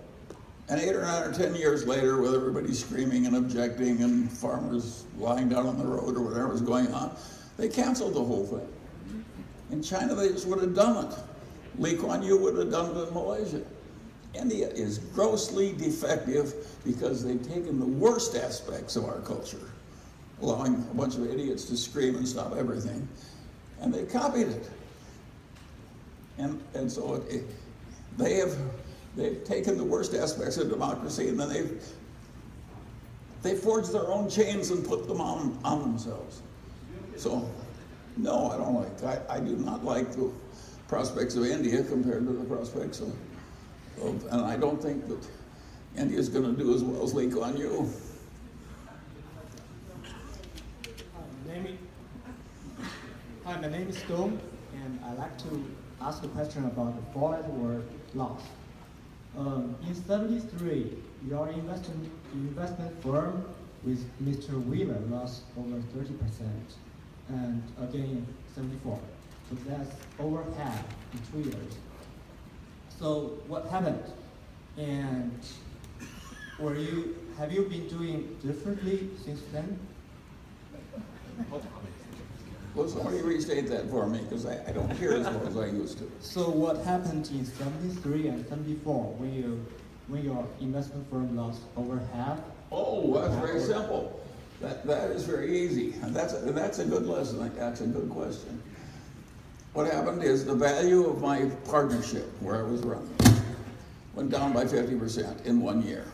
And 8 or 9 or 10 years later, with everybody screaming and objecting and farmers lying down on the road or whatever was going on, they canceled the whole thing. In China, they just would have done it. Lee Kuan Yew would have done it in Malaysia. India is grossly defective because they've taken the worst aspects of our culture, allowing a bunch of idiots to scream and stop everything, and they copied it. And so they've taken the worst aspects of democracy, and then they've forged their own chains and put them on themselves. So, no, I don't like, I do not like the prospects of India compared to the prospects of and I don't think that India is going to do as well as Lee Kuan Yew. Hi, my name is Dom, and I'd like to ask a question about the four-letter loss. In '73, your investment firm with Mr. Wheeler lost over 30%, and again in '74. So that's over half in 2 years. So what happened? And have you been doing differently since then? Well, somebody restate that for me, because I don't hear as well as I used to. So what happened in '73 and '74 when your investment firm lost over half? Oh, that's very simple. That is very easy, and that's a good lesson. That's a good question. What happened is the value of my partnership, where I was running, went down by 50% in 1 year.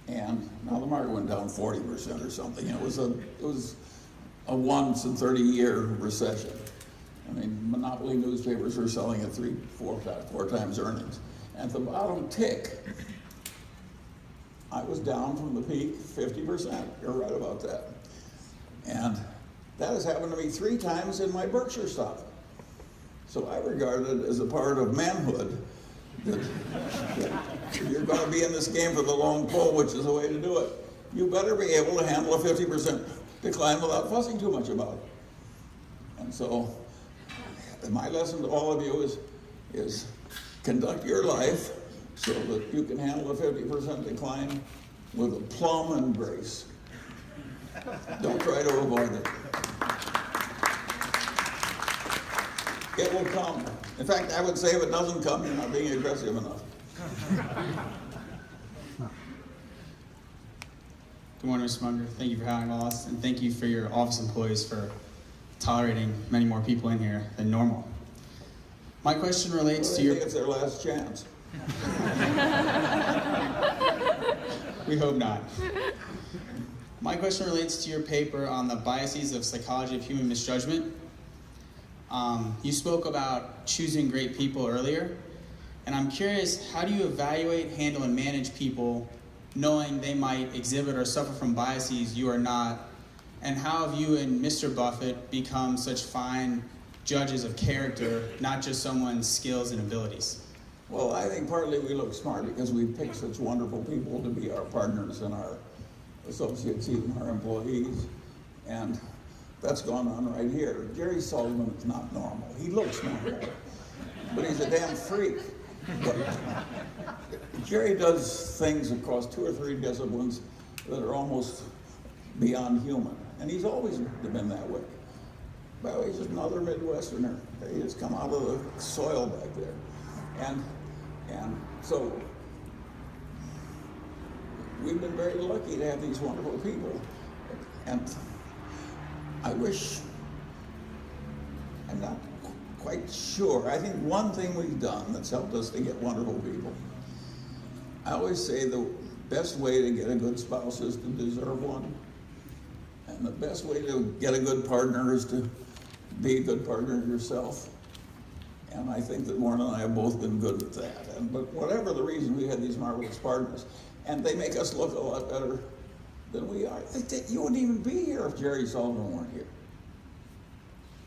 And now the market went down 40% or something. It was a once in 30-year recession. I mean, monopoly newspapers were selling at 4 times earnings. At the bottom tick, I was down from the peak 50%. You're right about that. And that has happened to me 3 times in my Berkshire stock. So I regard it as a part of manhood that if you're going to be in this game for the long pull, which is the way to do it, you better be able to handle a 50% decline without fussing too much about it. And so my lesson to all of you is conduct your life so that you can handle a 50% decline with aplomb and grace. Don't try to avoid it. It will come. In fact, I would say if it doesn't come, you're not being aggressive enough. Good morning, Mr. Munger. Thank you for having us, and thank you for your office employees for tolerating many more people in here than normal. My question relates to your... I think it's their last chance. We hope not. My question relates to your paper on the biases of psychology of human misjudgment. You spoke about choosing great people earlier, and I'm curious, how do you evaluate, handle, and manage people knowing they might exhibit or suffer from biases you are not, and how have you and Mr. Buffett become such fine judges of character, not just someone's skills and abilities? Well, I think partly we look smart because we pick such wonderful people to be our partners and our associates, even our employees, and that's gone on right here. Jerry Sullivan is not normal. He looks normal, but he's a damn freak. Jerry does things across 2 or 3 disciplines that are almost beyond human, and he's always been that way. Well, he's just another Midwesterner. He has come out of the soil back there. And so we've been very lucky to have these wonderful people. And I wish, I'm not quite sure. I think one thing we've done that's helped us to get wonderful people, I always say the best way to get a good spouse is to deserve one. And the best way to get a good partner is to be a good partner yourself. And I think that Warren and I have both been good at that. But whatever the reason, we had these marvelous partners. And they make us look a lot better than we are. You wouldn't even be here if Jerry Sullivan weren't here.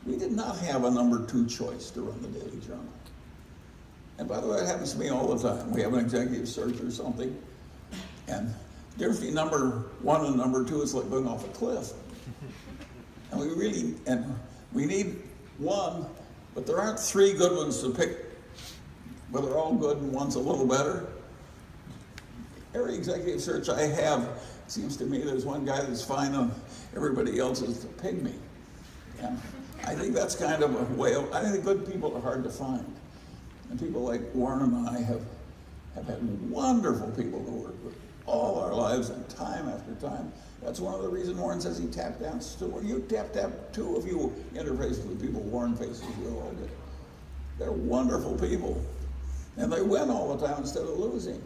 We did not have a number 2 choice to run the Daily Journal. And by the way, it happens to me all the time. We have an executive search or something, and the difference between number 1 and number 2 is like going off a cliff. And we need one, but there aren't 3 good ones to pick, but they're all good and one's a little better. Every executive search I have, it seems to me there's one guy that's fine and everybody else is a pygmy. And I think that's kind of a way of, I think good people are hard to find. And people like Warren and I have had wonderful people to work with all our lives and time after time. That's one of the reasons Warren says he tap dances too. Well, you tap too if you interface with people Warren faces with all day. They're wonderful people. And they win all the time instead of losing.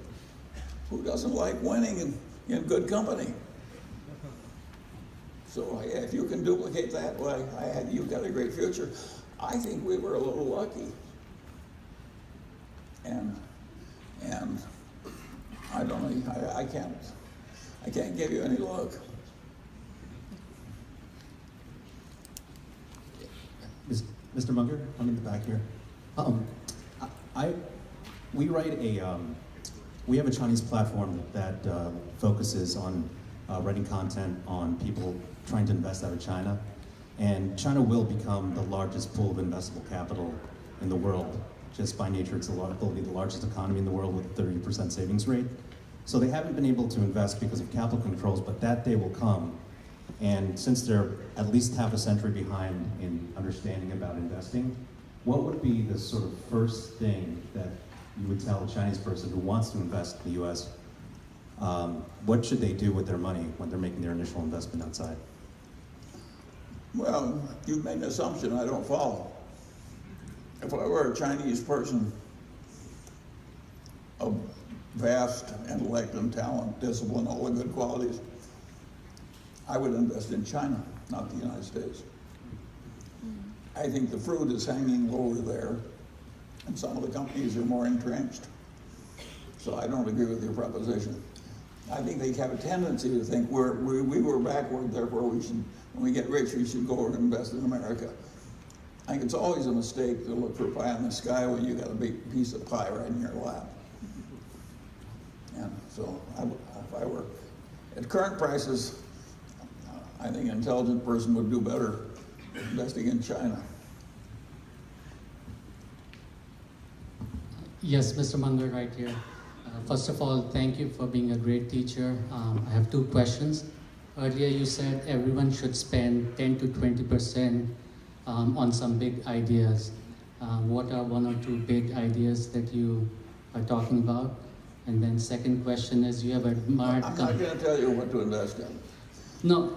Who doesn't like winning in good company? So yeah, if you can duplicate that, well, you've got a great future. I think we were a little lucky. And I don't know, I can't give you any luck. Mr. Munger, I'm in the back here. We have a Chinese platform that focuses on writing content on people trying to invest out of China. And China will become the largest pool of investable capital in the world. Just by nature, it'll be the largest economy in the world with a 30% savings rate. So they haven't been able to invest because of capital controls, but that day will come. And since they're at least half a century behind in understanding about investing, what would be the sort of first thing that you would tell a Chinese person who wants to invest in the US? What should they do with their money when they're making their initial investment outside? Well, you've made an assumption I don't follow. If I were a Chinese person of vast intellect and talent, discipline, all the good qualities, I would invest in China, not the United States. I think the fruit is hanging lower there, and some of the companies are more entrenched. So I don't agree with your proposition. I think they have a tendency to think we were backward, therefore we should, when we get rich, we should go over and invest in America. I think it's always a mistake to look for pie in the sky when you got a big piece of pie right in your lap. So if I were at current prices, I think an intelligent person would do better investing in China. Yes, Mr. Munger, right here. First of all, thank you for being a great teacher. I have two questions. Earlier you said everyone should spend 10 to 20% on some big ideas. What are one or two big ideas that you are talking about? And then second question is, you have admired... I'm not going to tell you what to invest in. No,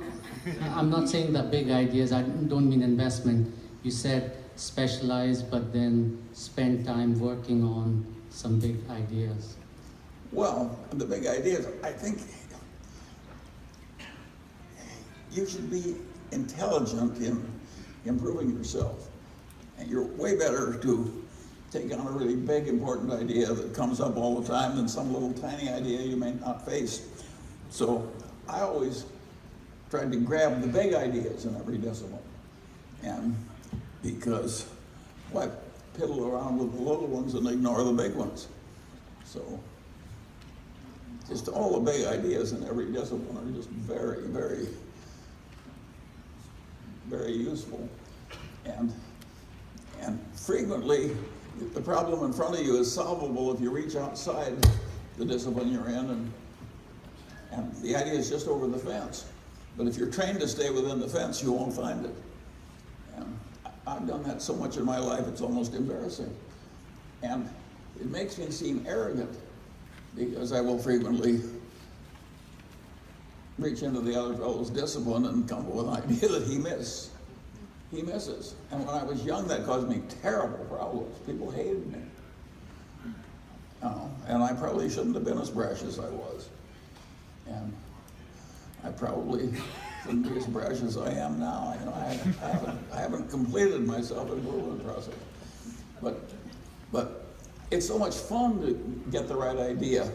I'm not saying the big ideas. I don't mean investment. You said specialize, but then spend time working on some big ideas. Well, the big ideas, I think you should be intelligent in improving yourself. And you're way better to take on a really big, important idea that comes up all the time than some little tiny idea you may not face. So I always tried to grab the big ideas in every discipline. And because why piddle around with the little ones and ignore the big ones? So just all the big ideas in every discipline are just very, very, very useful. And frequently, the problem in front of you is solvable if you reach outside the discipline you're in, and the idea is just over the fence. But if you're trained to stay within the fence, you won't find it. And I've done that so much in my life, it's almost embarrassing. And it makes me seem arrogant, because I will frequently reach into the other fellow's discipline and come up with an idea that he misses. And when I was young, that caused me terrible problems. People hated me. And I probably shouldn't have been as brash as I was. And I probably shouldn't be as brash as I am now. You know, I haven't completed my self-improvement process. But it's so much fun to get the right idea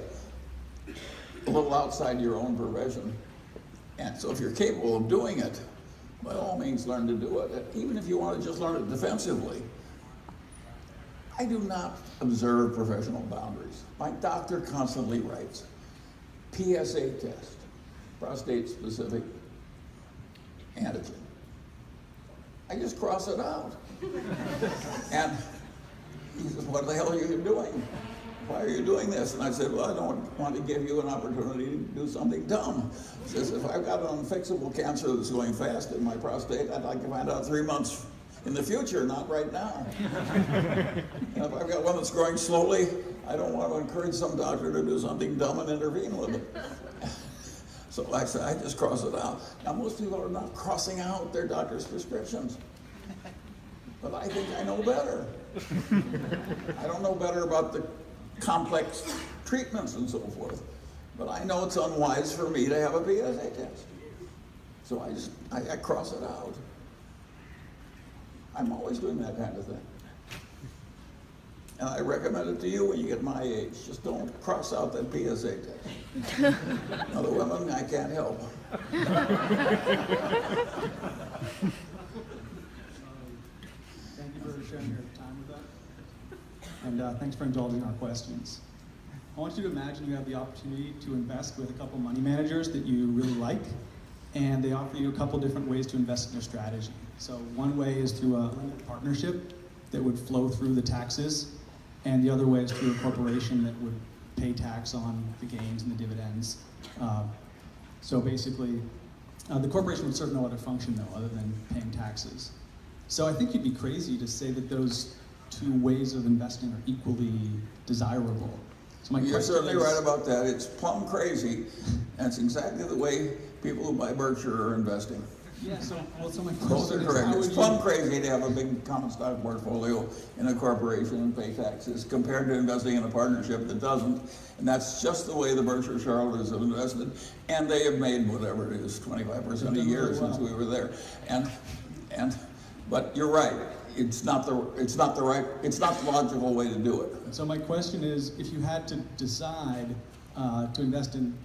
a little outside your own profession. And so if you're capable of doing it, by all means learn to do it, even if you want to just learn it defensively. I do not observe professional boundaries. My doctor constantly writes, PSA test, prostate-specific antigen. I just cross it out. And he says, what the hell are you doing? Why are you doing this? And I said, well, I don't want to give you an opportunity to do something dumb. He says, if I've got an unfixable cancer that's going fast in my prostate, I'd like to find out 3 months in the future, not right now. And if I've got one that's growing slowly, I don't want to encourage some doctor to do something dumb and intervene with it. So I said, I just cross it out. Now, most people are not crossing out their doctor's prescriptions. But I think I know better. I don't know better about the complex treatments and so forth, but I know it's unwise for me to have a PSA test. So I cross it out. I'm always doing that kind of thing. And I recommend it to you when you get my age. Just don't cross out that PSA test. Now the women, I can't help. Thank you for sharing your time with us. And thanks for indulging our questions. I want you to imagine you have the opportunity to invest with a couple money managers that you really like, and they offer you a couple different ways to invest in your strategy. So one way is through a limited partnership that would flow through the taxes, and the other way is through a corporation that would pay tax on the gains and the dividends. So basically, the corporation would serve no other function, though, other than paying taxes. So I think you'd be crazy to say that those two ways of investing are equally desirable. So my You're question certainly is, right about that. It's plumb crazy, and it's exactly the way people who buy Berkshire are investing. Yeah, so my Both question are is, correct. how It's would plumb you... crazy to have a big common stock portfolio in a corporation and pay taxes compared to investing in a partnership that doesn't. And that's just the way the Berkshire shareholders have invested. And they have made whatever it is, 25% a year since we were there. But you're right. It's not the logical way to do it. So my question is, if you had to decide to invest in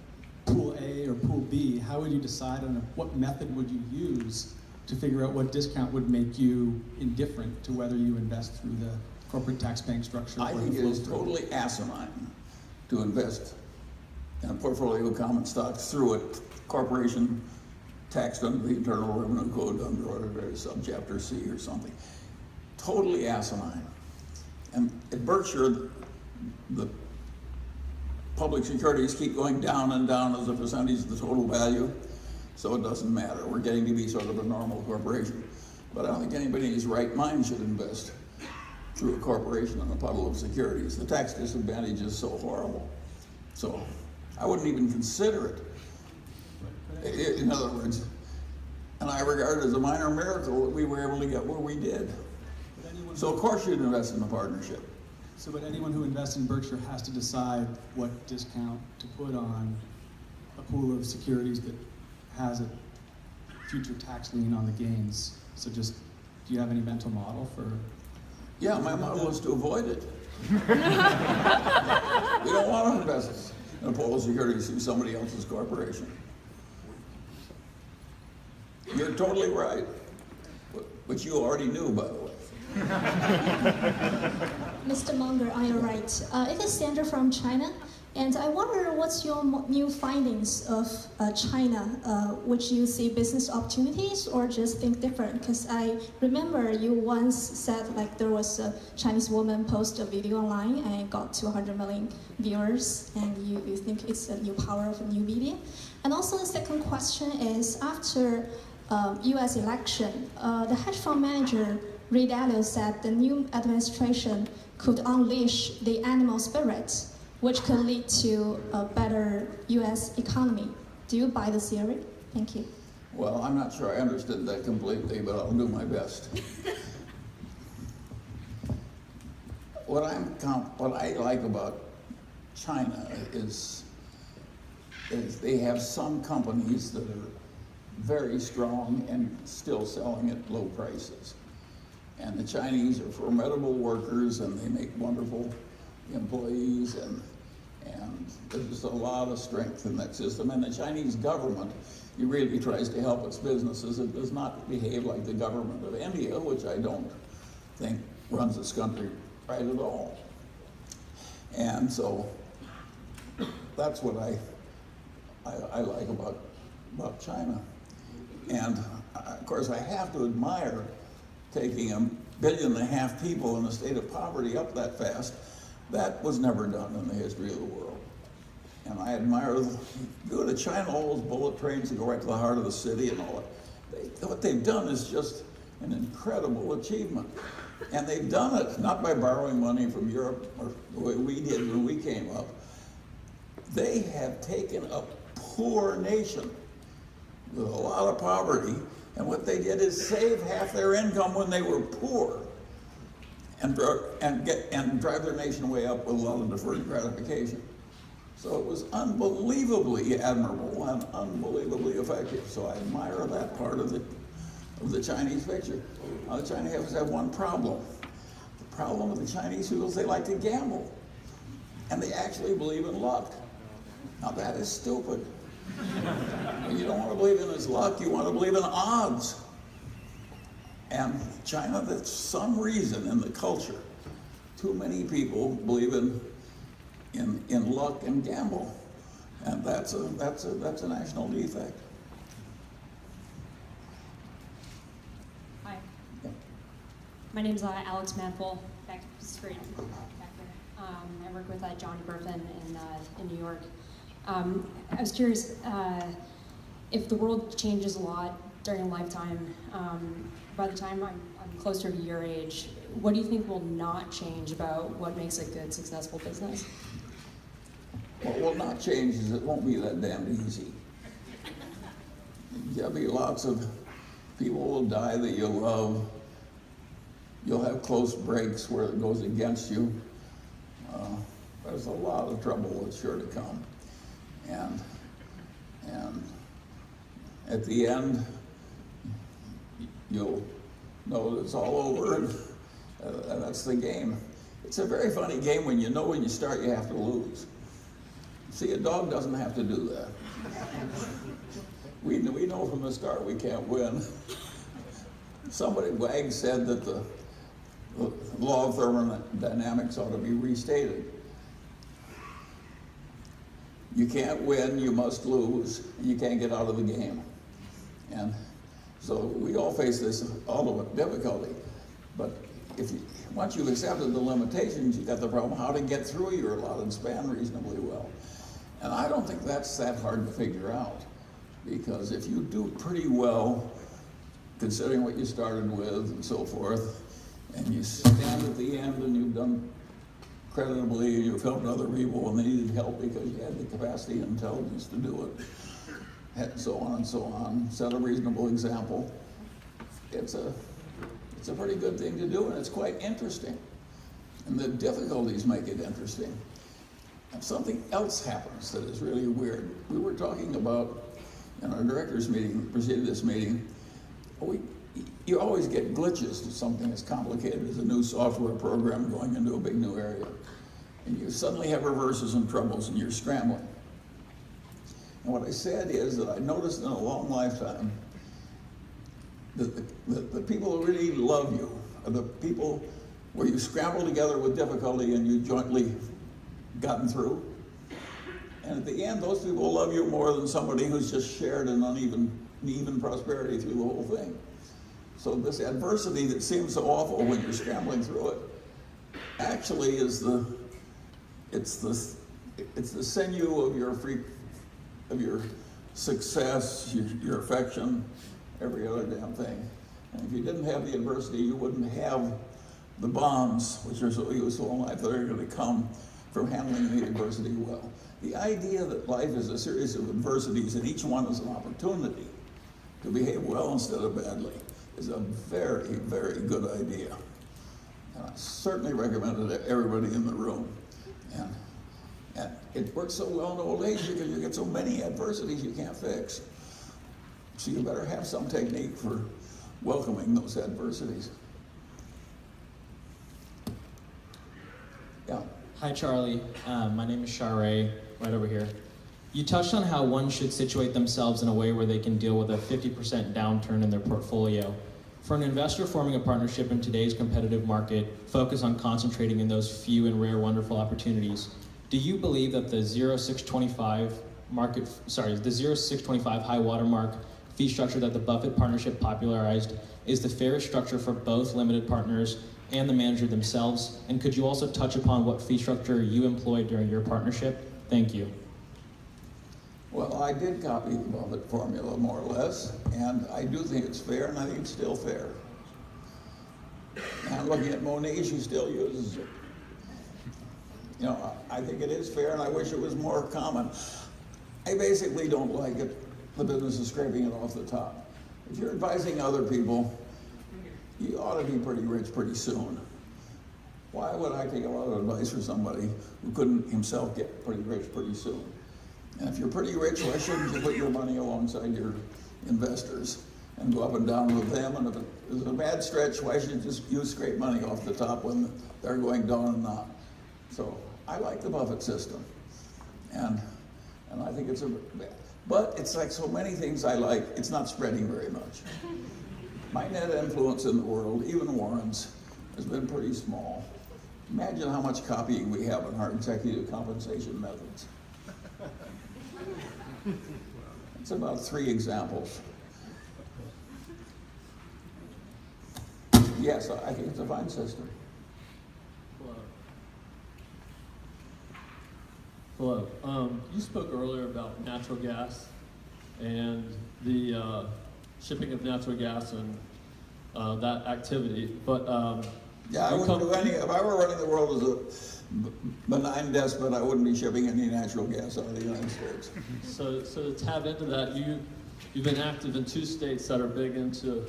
Pool A or Pool B, how would you decide on what method would you use to figure out what discount would make you indifferent to whether you invest through the corporate tax paying structure? I think it is totally asinine to invest and a portfolio of common stocks through a corporation taxed under the Internal Revenue Code under subchapter C or something. Totally asinine. And at Berkshire, the public securities keep going down and down as a percentage of the total value, so it doesn't matter. We're getting to be sort of a normal corporation. But I don't think anybody in his right mind should invest through a corporation in a puddle of securities. The tax disadvantage is so horrible. So I wouldn't even consider it. In other words, and I regard it as a minor miracle that we were able to get where we did. So of course you'd invest in a partnership. So, but anyone who invests in Berkshire has to decide what discount to put on a pool of securities that has a future tax lien on the gains. So just, do you have any mental model for? Yeah, my model is to avoid it. We don't want to invest in a pool of securities through somebody else's corporation. You're totally right, which you already knew, by the way. Mr. Munger, are you right? It is Sandra from China, and I wonder what's your new findings of China, which you see business opportunities or just think different? Because I remember you once said like there was a Chinese woman post a video online and it got 200 million viewers, and you think it's a new power of a new media. And also the second question is, after US election, the hedge fund manager Ray Dalio said the new administration could unleash the animal spirit, which could lead to a better US economy. Do you buy the theory? Thank you. Well, I'm not sure I understood that completely, but I'll do my best. What I like about China is they have some companies that are very strong and still selling at low prices. And the Chinese are formidable workers, and they make wonderful employees, and there's just a lot of strength in that system. And the Chinese government, it really tries to help its businesses. It does not behave like the government of India, which I don't think runs this country right at all. And so that's what I like about China. And of course, I have to admire taking 1.5 billion people in a state of poverty up that fast. That was never done in the history of the world. And I admire, go to China, all those bullet trains that go right to the heart of the city and all that. What they've done is just an incredible achievement. And they've done it not by borrowing money from Europe or the way we did when we came up. They have taken a poor nation with a lot of poverty, and what they did is save half their income when they were poor and drive their nation way up with a lot of deferred gratification. So it was unbelievably admirable and unbelievably effective. So I admire that part of the Chinese picture. Now the Chinese have one problem. The problem with the Chinese people is they like to gamble. And they actually believe in luck. Now that is stupid. You don't want to believe in his luck, you want to believe in odds. And China, there's some reason in the culture, too many people believe in luck and gamble. And that's a national defect. Hi. My name's Alex Manful, back straight back there. I work with Johnny Burfin in New York. I was curious if the world changes a lot during a lifetime. By the time I'm closer to your age, what do you think will not change about what makes a good, successful business? What will not change is it won't be that damn easy. There'll be lots of people will die that you love. You'll have close breaks where it goes against you. There's a lot of trouble that's sure to come. And at the end, you'll know that it's all over, and that's the game. It's a very funny game when you know when you start you have to lose. See, a dog doesn't have to do that. We know from the start we can't win. Somebody, Wag, said that the law of thermodynamics ought to be restated. You can't win, you must lose, and you can't get out of the game. And so we all face this ultimate difficulty. But once you've accepted the limitations, you've got the problem how to get through your allotted span reasonably well. And I don't think that's that hard to figure out, because if you do pretty well, considering what you started with and so forth, and you stand at the end and you've done creditably and you've helped other people when they needed help because you had the capacity and intelligence to do it, and so on, set a reasonable example, it's a pretty good thing to do, and it's quite interesting. And the difficulties make it interesting. And something else happens that is really weird. We were talking about, in our directors meeting, preceded this meeting, you always get glitches to something as complicated as a new software program going into a big new area. And you suddenly have reverses and troubles and you're scrambling. And what I said is that I noticed in a long lifetime that the people who really love you are the people where you scramble together with difficulty and you jointly gotten through. And at the end, those people love you more than somebody who's just shared an uneven prosperity through the whole thing. So this adversity that seems so awful when you're scrambling through it actually is it's the sinew of your success, your affection, every other damn thing. And if you didn't have the adversity, you wouldn't have the bonds, which are so useful in life, that are going to come from handling the adversity well. The idea that life is a series of adversities and each one is an opportunity to behave well instead of badly is a very, very good idea. And I certainly recommend it to everybody in the room. And it works so well in old age because you get so many adversities you can't fix. So you better have some technique for welcoming those adversities. Yeah. Hi, Charlie. My name is Share, right over here. You touched on how one should situate themselves in a way where they can deal with a 50% downturn in their portfolio. For an investor forming a partnership in today's competitive market, focus on concentrating in those few and rare wonderful opportunities. Do you believe that the 0.625 high watermark fee structure that the Buffett partnership popularized is the fairest structure for both limited partners and the manager themselves? And could you also touch upon what fee structure you employed during your partnership? Thank you. Well, I did copy the Buffett formula more or less, and I do think it's fair, and I think it's still fair. And looking at Moniz, who still uses it. You know, I think it is fair, and I wish it was more common. I basically don't like it, the business of scraping it off the top. If you're advising other people, you ought to be pretty rich pretty soon. Why would I take a lot of advice from somebody who couldn't himself get pretty rich pretty soon? And if you're pretty rich, why shouldn't you put your money alongside your investors and go up and down with them? And if it is a bad stretch, why should you scrape money off the top when they're going down and not? So I like the Buffett system. And I think it's but it's like so many things I like, it's not spreading very much. My net influence in the world, even Warren's, has been pretty small. Imagine how much copying we have in our executive compensation methods. It's about 3 examples. Yes, I think it's a fine system. Hello. You spoke earlier about natural gas and the shipping of natural gas and that activity, but yeah, I wouldn't do any. If I were running the world as a benign despot, I wouldn't be shipping any natural gas out of the United States. So to tap into that, you've been active in 2 states that are big into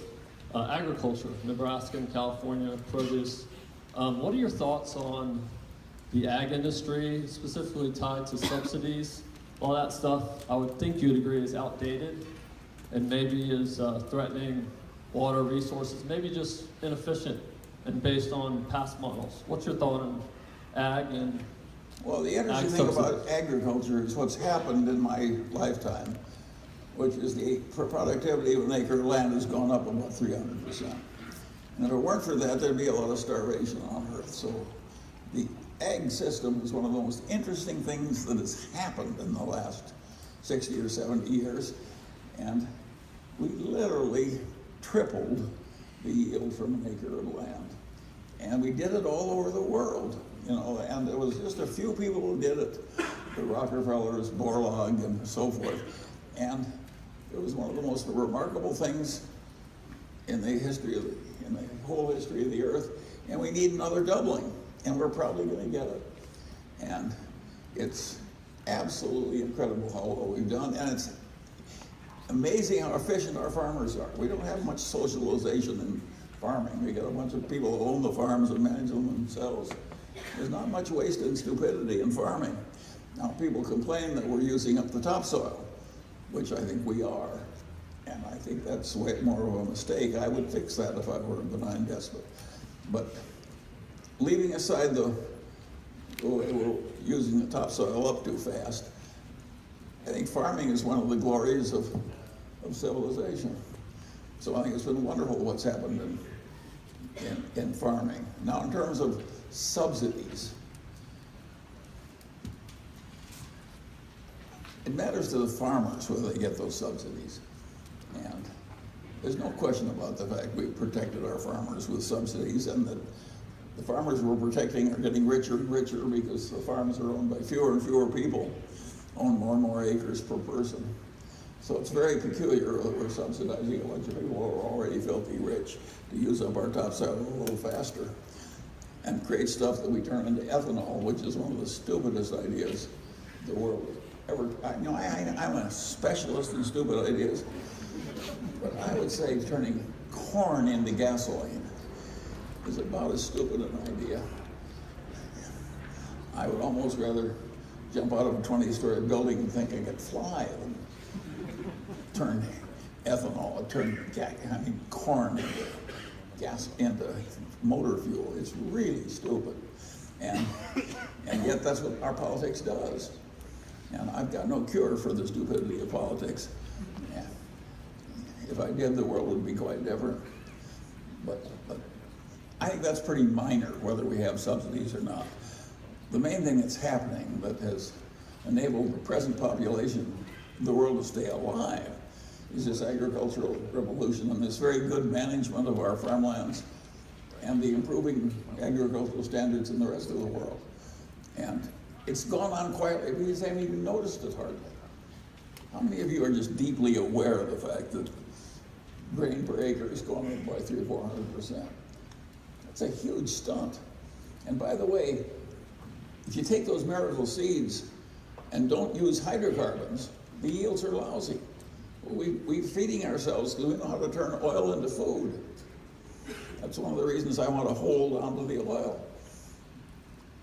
agriculture, Nebraska and California, produce. What are your thoughts on the ag industry, specifically tied to subsidies? All that stuff, I would think you'd agree, is outdated and maybe is threatening water resources, maybe just inefficient and based on past models. What's your thought on ag and Well, the interesting thing about agriculture is what's happened in my lifetime, which is the productivity of an acre of land has gone up about 300%. And if it weren't for that, there'd be a lot of starvation on Earth. So ag system is one of the most interesting things that has happened in the last 60 or 70 years. And we literally tripled the yield from an acre of land. And we did it all over the world, you know, and there was just a few people who did it, the Rockefellers, Borlaug, and so forth. And it was one of the most remarkable things in the history of in the whole history of the earth. And we need another doubling, and we're probably going to get it. And it's absolutely incredible how well we've done, and it's amazing how efficient our farmers are. We don't have much socialization in farming. We got a bunch of people who own the farms and manage them themselves. There's not much waste and stupidity in farming. Now, people complain that we're using up the topsoil, which I think we are. And I think that's way more of a mistake. I would fix that if I were a benign despot. But leaving aside the way we're using the topsoil up too fast, I think farming is one of the glories of civilization. So I think it's been wonderful what's happened in farming. Now, in terms of subsidies, it matters to the farmers whether they get those subsidies. And there's no question about the fact we've protected our farmers with subsidies, and that the farmers we're protecting are getting richer and richer because the farms are owned by fewer and fewer people, own more and more acres per person. So it's very peculiar that we're subsidizing a bunch of people who are already filthy rich to use up our topsoil a little faster and create stuff that we turn into ethanol, which is one of the stupidest ideas the world ever. I'm a specialist in stupid ideas, but I would say turning corn into gasoline is about as stupid an idea. I would almost rather jump out of a 20-story building and think I could fly than turn ethanol, corn into gas, into motor fuel. It's really stupid. And yet that's what our politics does. And I've got no cure for the stupidity of politics. And if I did, the world would be quite different. But I think that's pretty minor, whether we have subsidies or not. The main thing that's happening that has enabled the present population of the world to stay alive is this agricultural revolution and this very good management of our farmlands and the improving agricultural standards in the rest of the world. And it's gone on quietly because they haven't even noticed it hardly. How many of you are just deeply aware of the fact that grain per acre is going up by 300 or 400%? That's a huge stunt. And by the way, if you take those miracle seeds and don't use hydrocarbons, the yields are lousy. We're feeding ourselves because we know how to turn oil into food. That's one of the reasons I want to hold on to the oil.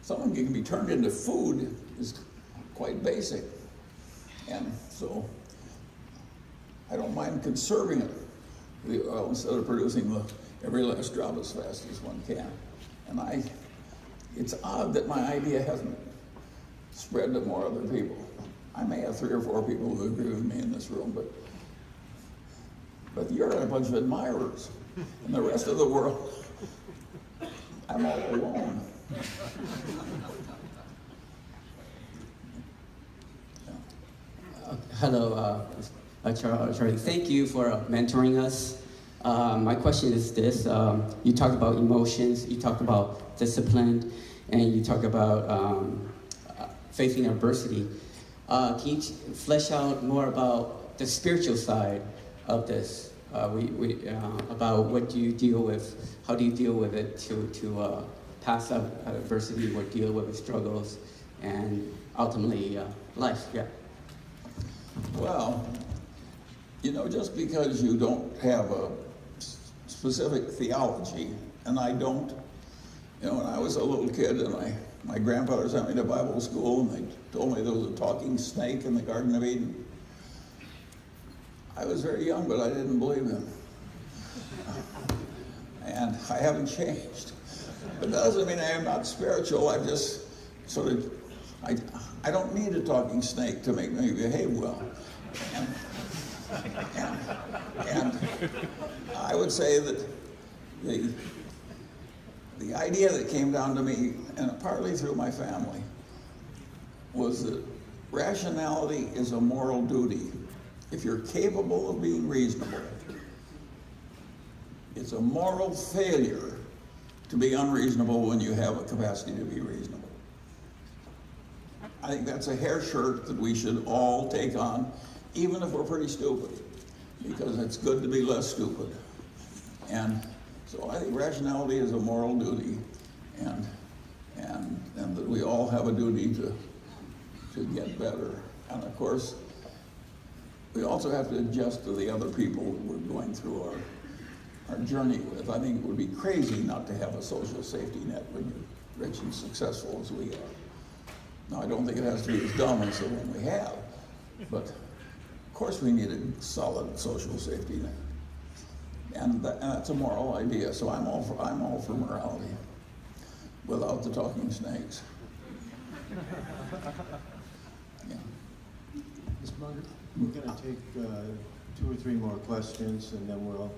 Something that can be turned into food is quite basic. And so I don't mind conserving the oil instead of producing every last drop as fast as one can. And it's odd that my idea hasn't spread to more other people. I may have 3 or 4 people who agree with me in this room, but you're a bunch of admirers. And the rest of the world, I'm all alone. Hello, Charlie. Thank you for mentoring us. My question is this. You talked about emotions, you talked about discipline, and you talked about facing adversity. Can you flesh out more about the spiritual side of this? About what do you deal with? How do you deal with it to pass up adversity or deal with the struggles and ultimately life? Yeah. Well, just because you don't have a specific theology, and I don't, when I was a little kid and my grandfather sent me to Bible school and they told me there was a talking snake in the Garden of Eden. I was very young, but I didn't believe him. And I haven't changed. But that doesn't mean I am not spiritual. I've just I don't need a talking snake to make me behave well. And I would say that the idea that came down to me, and partly through my family, was that rationality is a moral duty. If you're capable of being reasonable, it's a moral failure to be unreasonable when you have a capacity to be reasonable. I think that's a hair shirt that we should all take on, even if we're pretty stupid, because it's good to be less stupid. And so I think rationality is a moral duty, and that we all have a duty to get better. And of course, we also have to adjust to the other people we're going through our journey with. I think it would be crazy not to have a social safety net when you're rich and successful as we are. Now, I don't think it has to be as dumb as the one we have, but of course we need a solid social safety net. And that's a moral idea, so I'm all for morality, without the talking snakes. Yeah. Mr. Munger, we're going to take 2 or 3 more questions, and then we'll,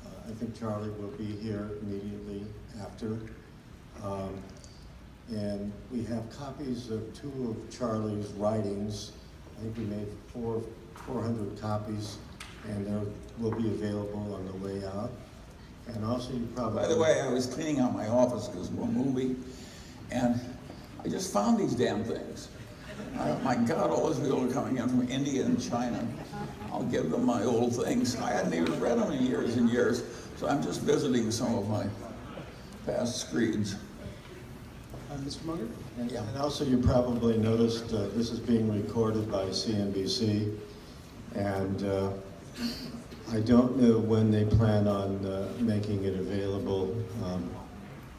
I think Charlie will be here immediately after. And we have copies of 2 of Charlie's writings. I think we made 400 copies, and they will be available on the way out. And also you probably... By the way, I was cleaning out my office because we're moving, and I just found these damn things. My God, all those people are coming in from India and China. I'll give them my old things. I hadn't even read them in years and years, so I'm just visiting some of my past screeds. Mr. Munger? And also you probably noticed this is being recorded by CNBC, and I don't know when they plan on making it available.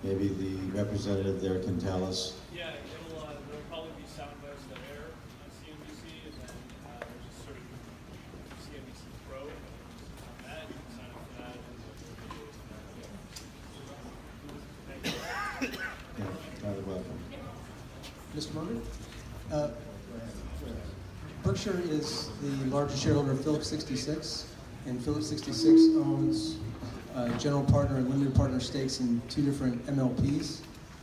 Maybe the representative there can tell us. Yeah, there'll probably be soundbites that air on CNBC, and then there's just sort of CNBC Pro on that. You can sign up for that. Thank you. Yeah, rather welcome. Mr. Munger? Berkshire is the largest shareholder of Phillips 66, and Phillips 66 owns general partner and limited partner stakes in 2 different MLPs.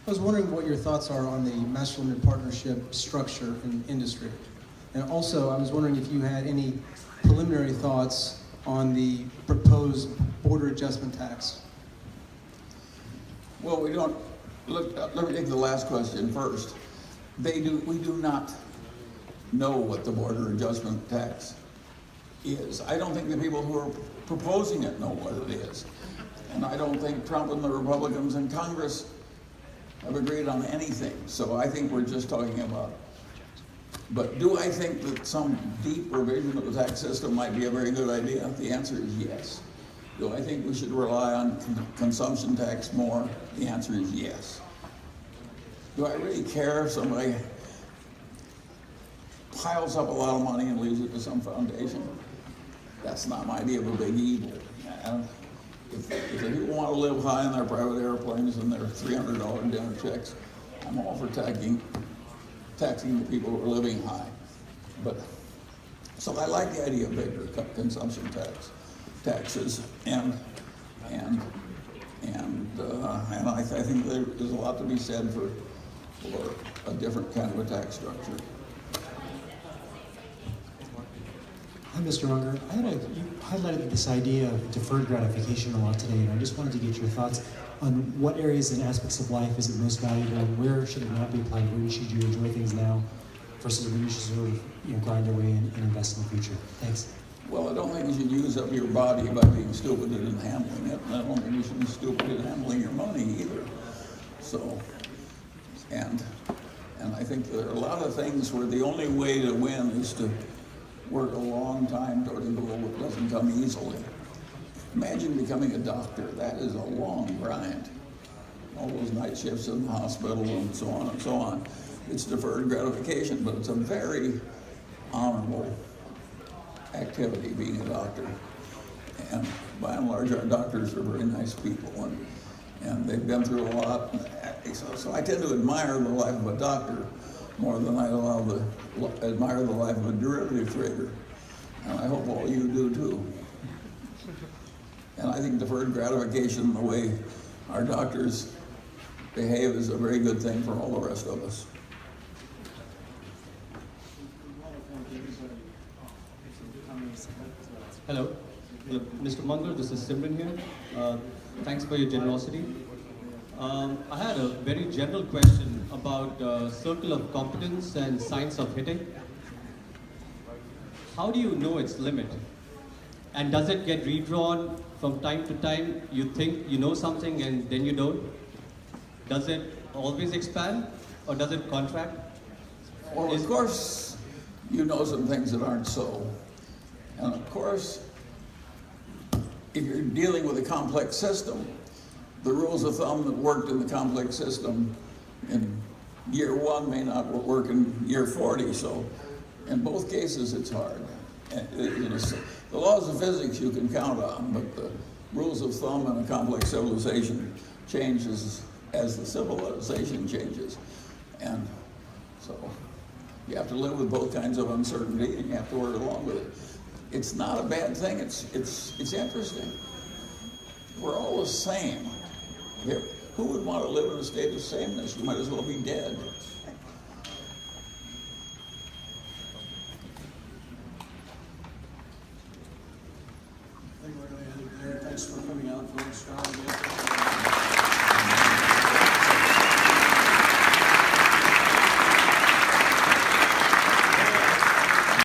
I was wondering what your thoughts are on the master limited partnership structure in industry. And also, I was wondering if you had any preliminary thoughts on the proposed border adjustment tax. Well, we don't, look, let me take the last question first. We do not know what the border adjustment tax is. I don't think the people who are proposing it know what it is. And I don't think Trump and the Republicans in Congress have agreed on anything. So I think we're just talking about, but do I think that some deep revision of the tax system might be a very good idea? The answer is yes. Do I think we should rely on consumption tax more? The answer is yes. Do I really care if somebody piles up a lot of money and leaves it to some foundation? That's not my idea of a big evil. If the people want to live high in their private airplanes and their $300 dinner checks, I'm all for taxing the people who are living high. But so I like the idea of bigger consumption taxes, and I think there's a lot to be said for a different kind of a tax structure. Hi, Mr. Munger. You highlighted this idea of deferred gratification a lot today, and I just wanted to get your thoughts on what areas and aspects of life is it most valuable, where should it not be applied, where should you enjoy things now, versus where you should sort of grind away and invest in the future. Thanks. Well, I don't think you should use up your body by being stupid in handling it, and I don't think you should be stupid in handling your money either. So, and I think there are a lot of things where the only way to win is to work a long time toward a goal that doesn't come easily. Imagine becoming a doctor. That is a long grind. All those night shifts in the hospital and so on and so on. It's deferred gratification, but it's a very honorable activity, being a doctor. And by and large, our doctors are very nice people, and they've been through a lot. So I tend to admire the life of a doctor more than I admire the life of a derivative trader. And I hope all you do too. And I think deferred gratification, the way our doctors behave is a very good thing for all the rest of us. Hello. Mr. Munger, this is Simran here. Thanks for your generosity. I had a very general question about circle of competence and science of hitting. How do you know its limit? And does it get redrawn from time to time? You think you know something and then you don't? Does it always expand or does it contract? Well, of course, you know some things that aren't so. And of course, if you're dealing with a complex system, the rules of thumb that worked in the complex system in year 1 may not work in year 40. So in both cases, it's hard. The laws of physics you can count on, but the rules of thumb in a complex civilization changes as the civilization changes. And so you have to live with both kinds of uncertainty and you have to work along with it. It's not a bad thing, it's interesting. We're all the same. Who would want to live in a state of sameness? You might as well be dead. I think we're going to end it there. Thanks for coming out, folks.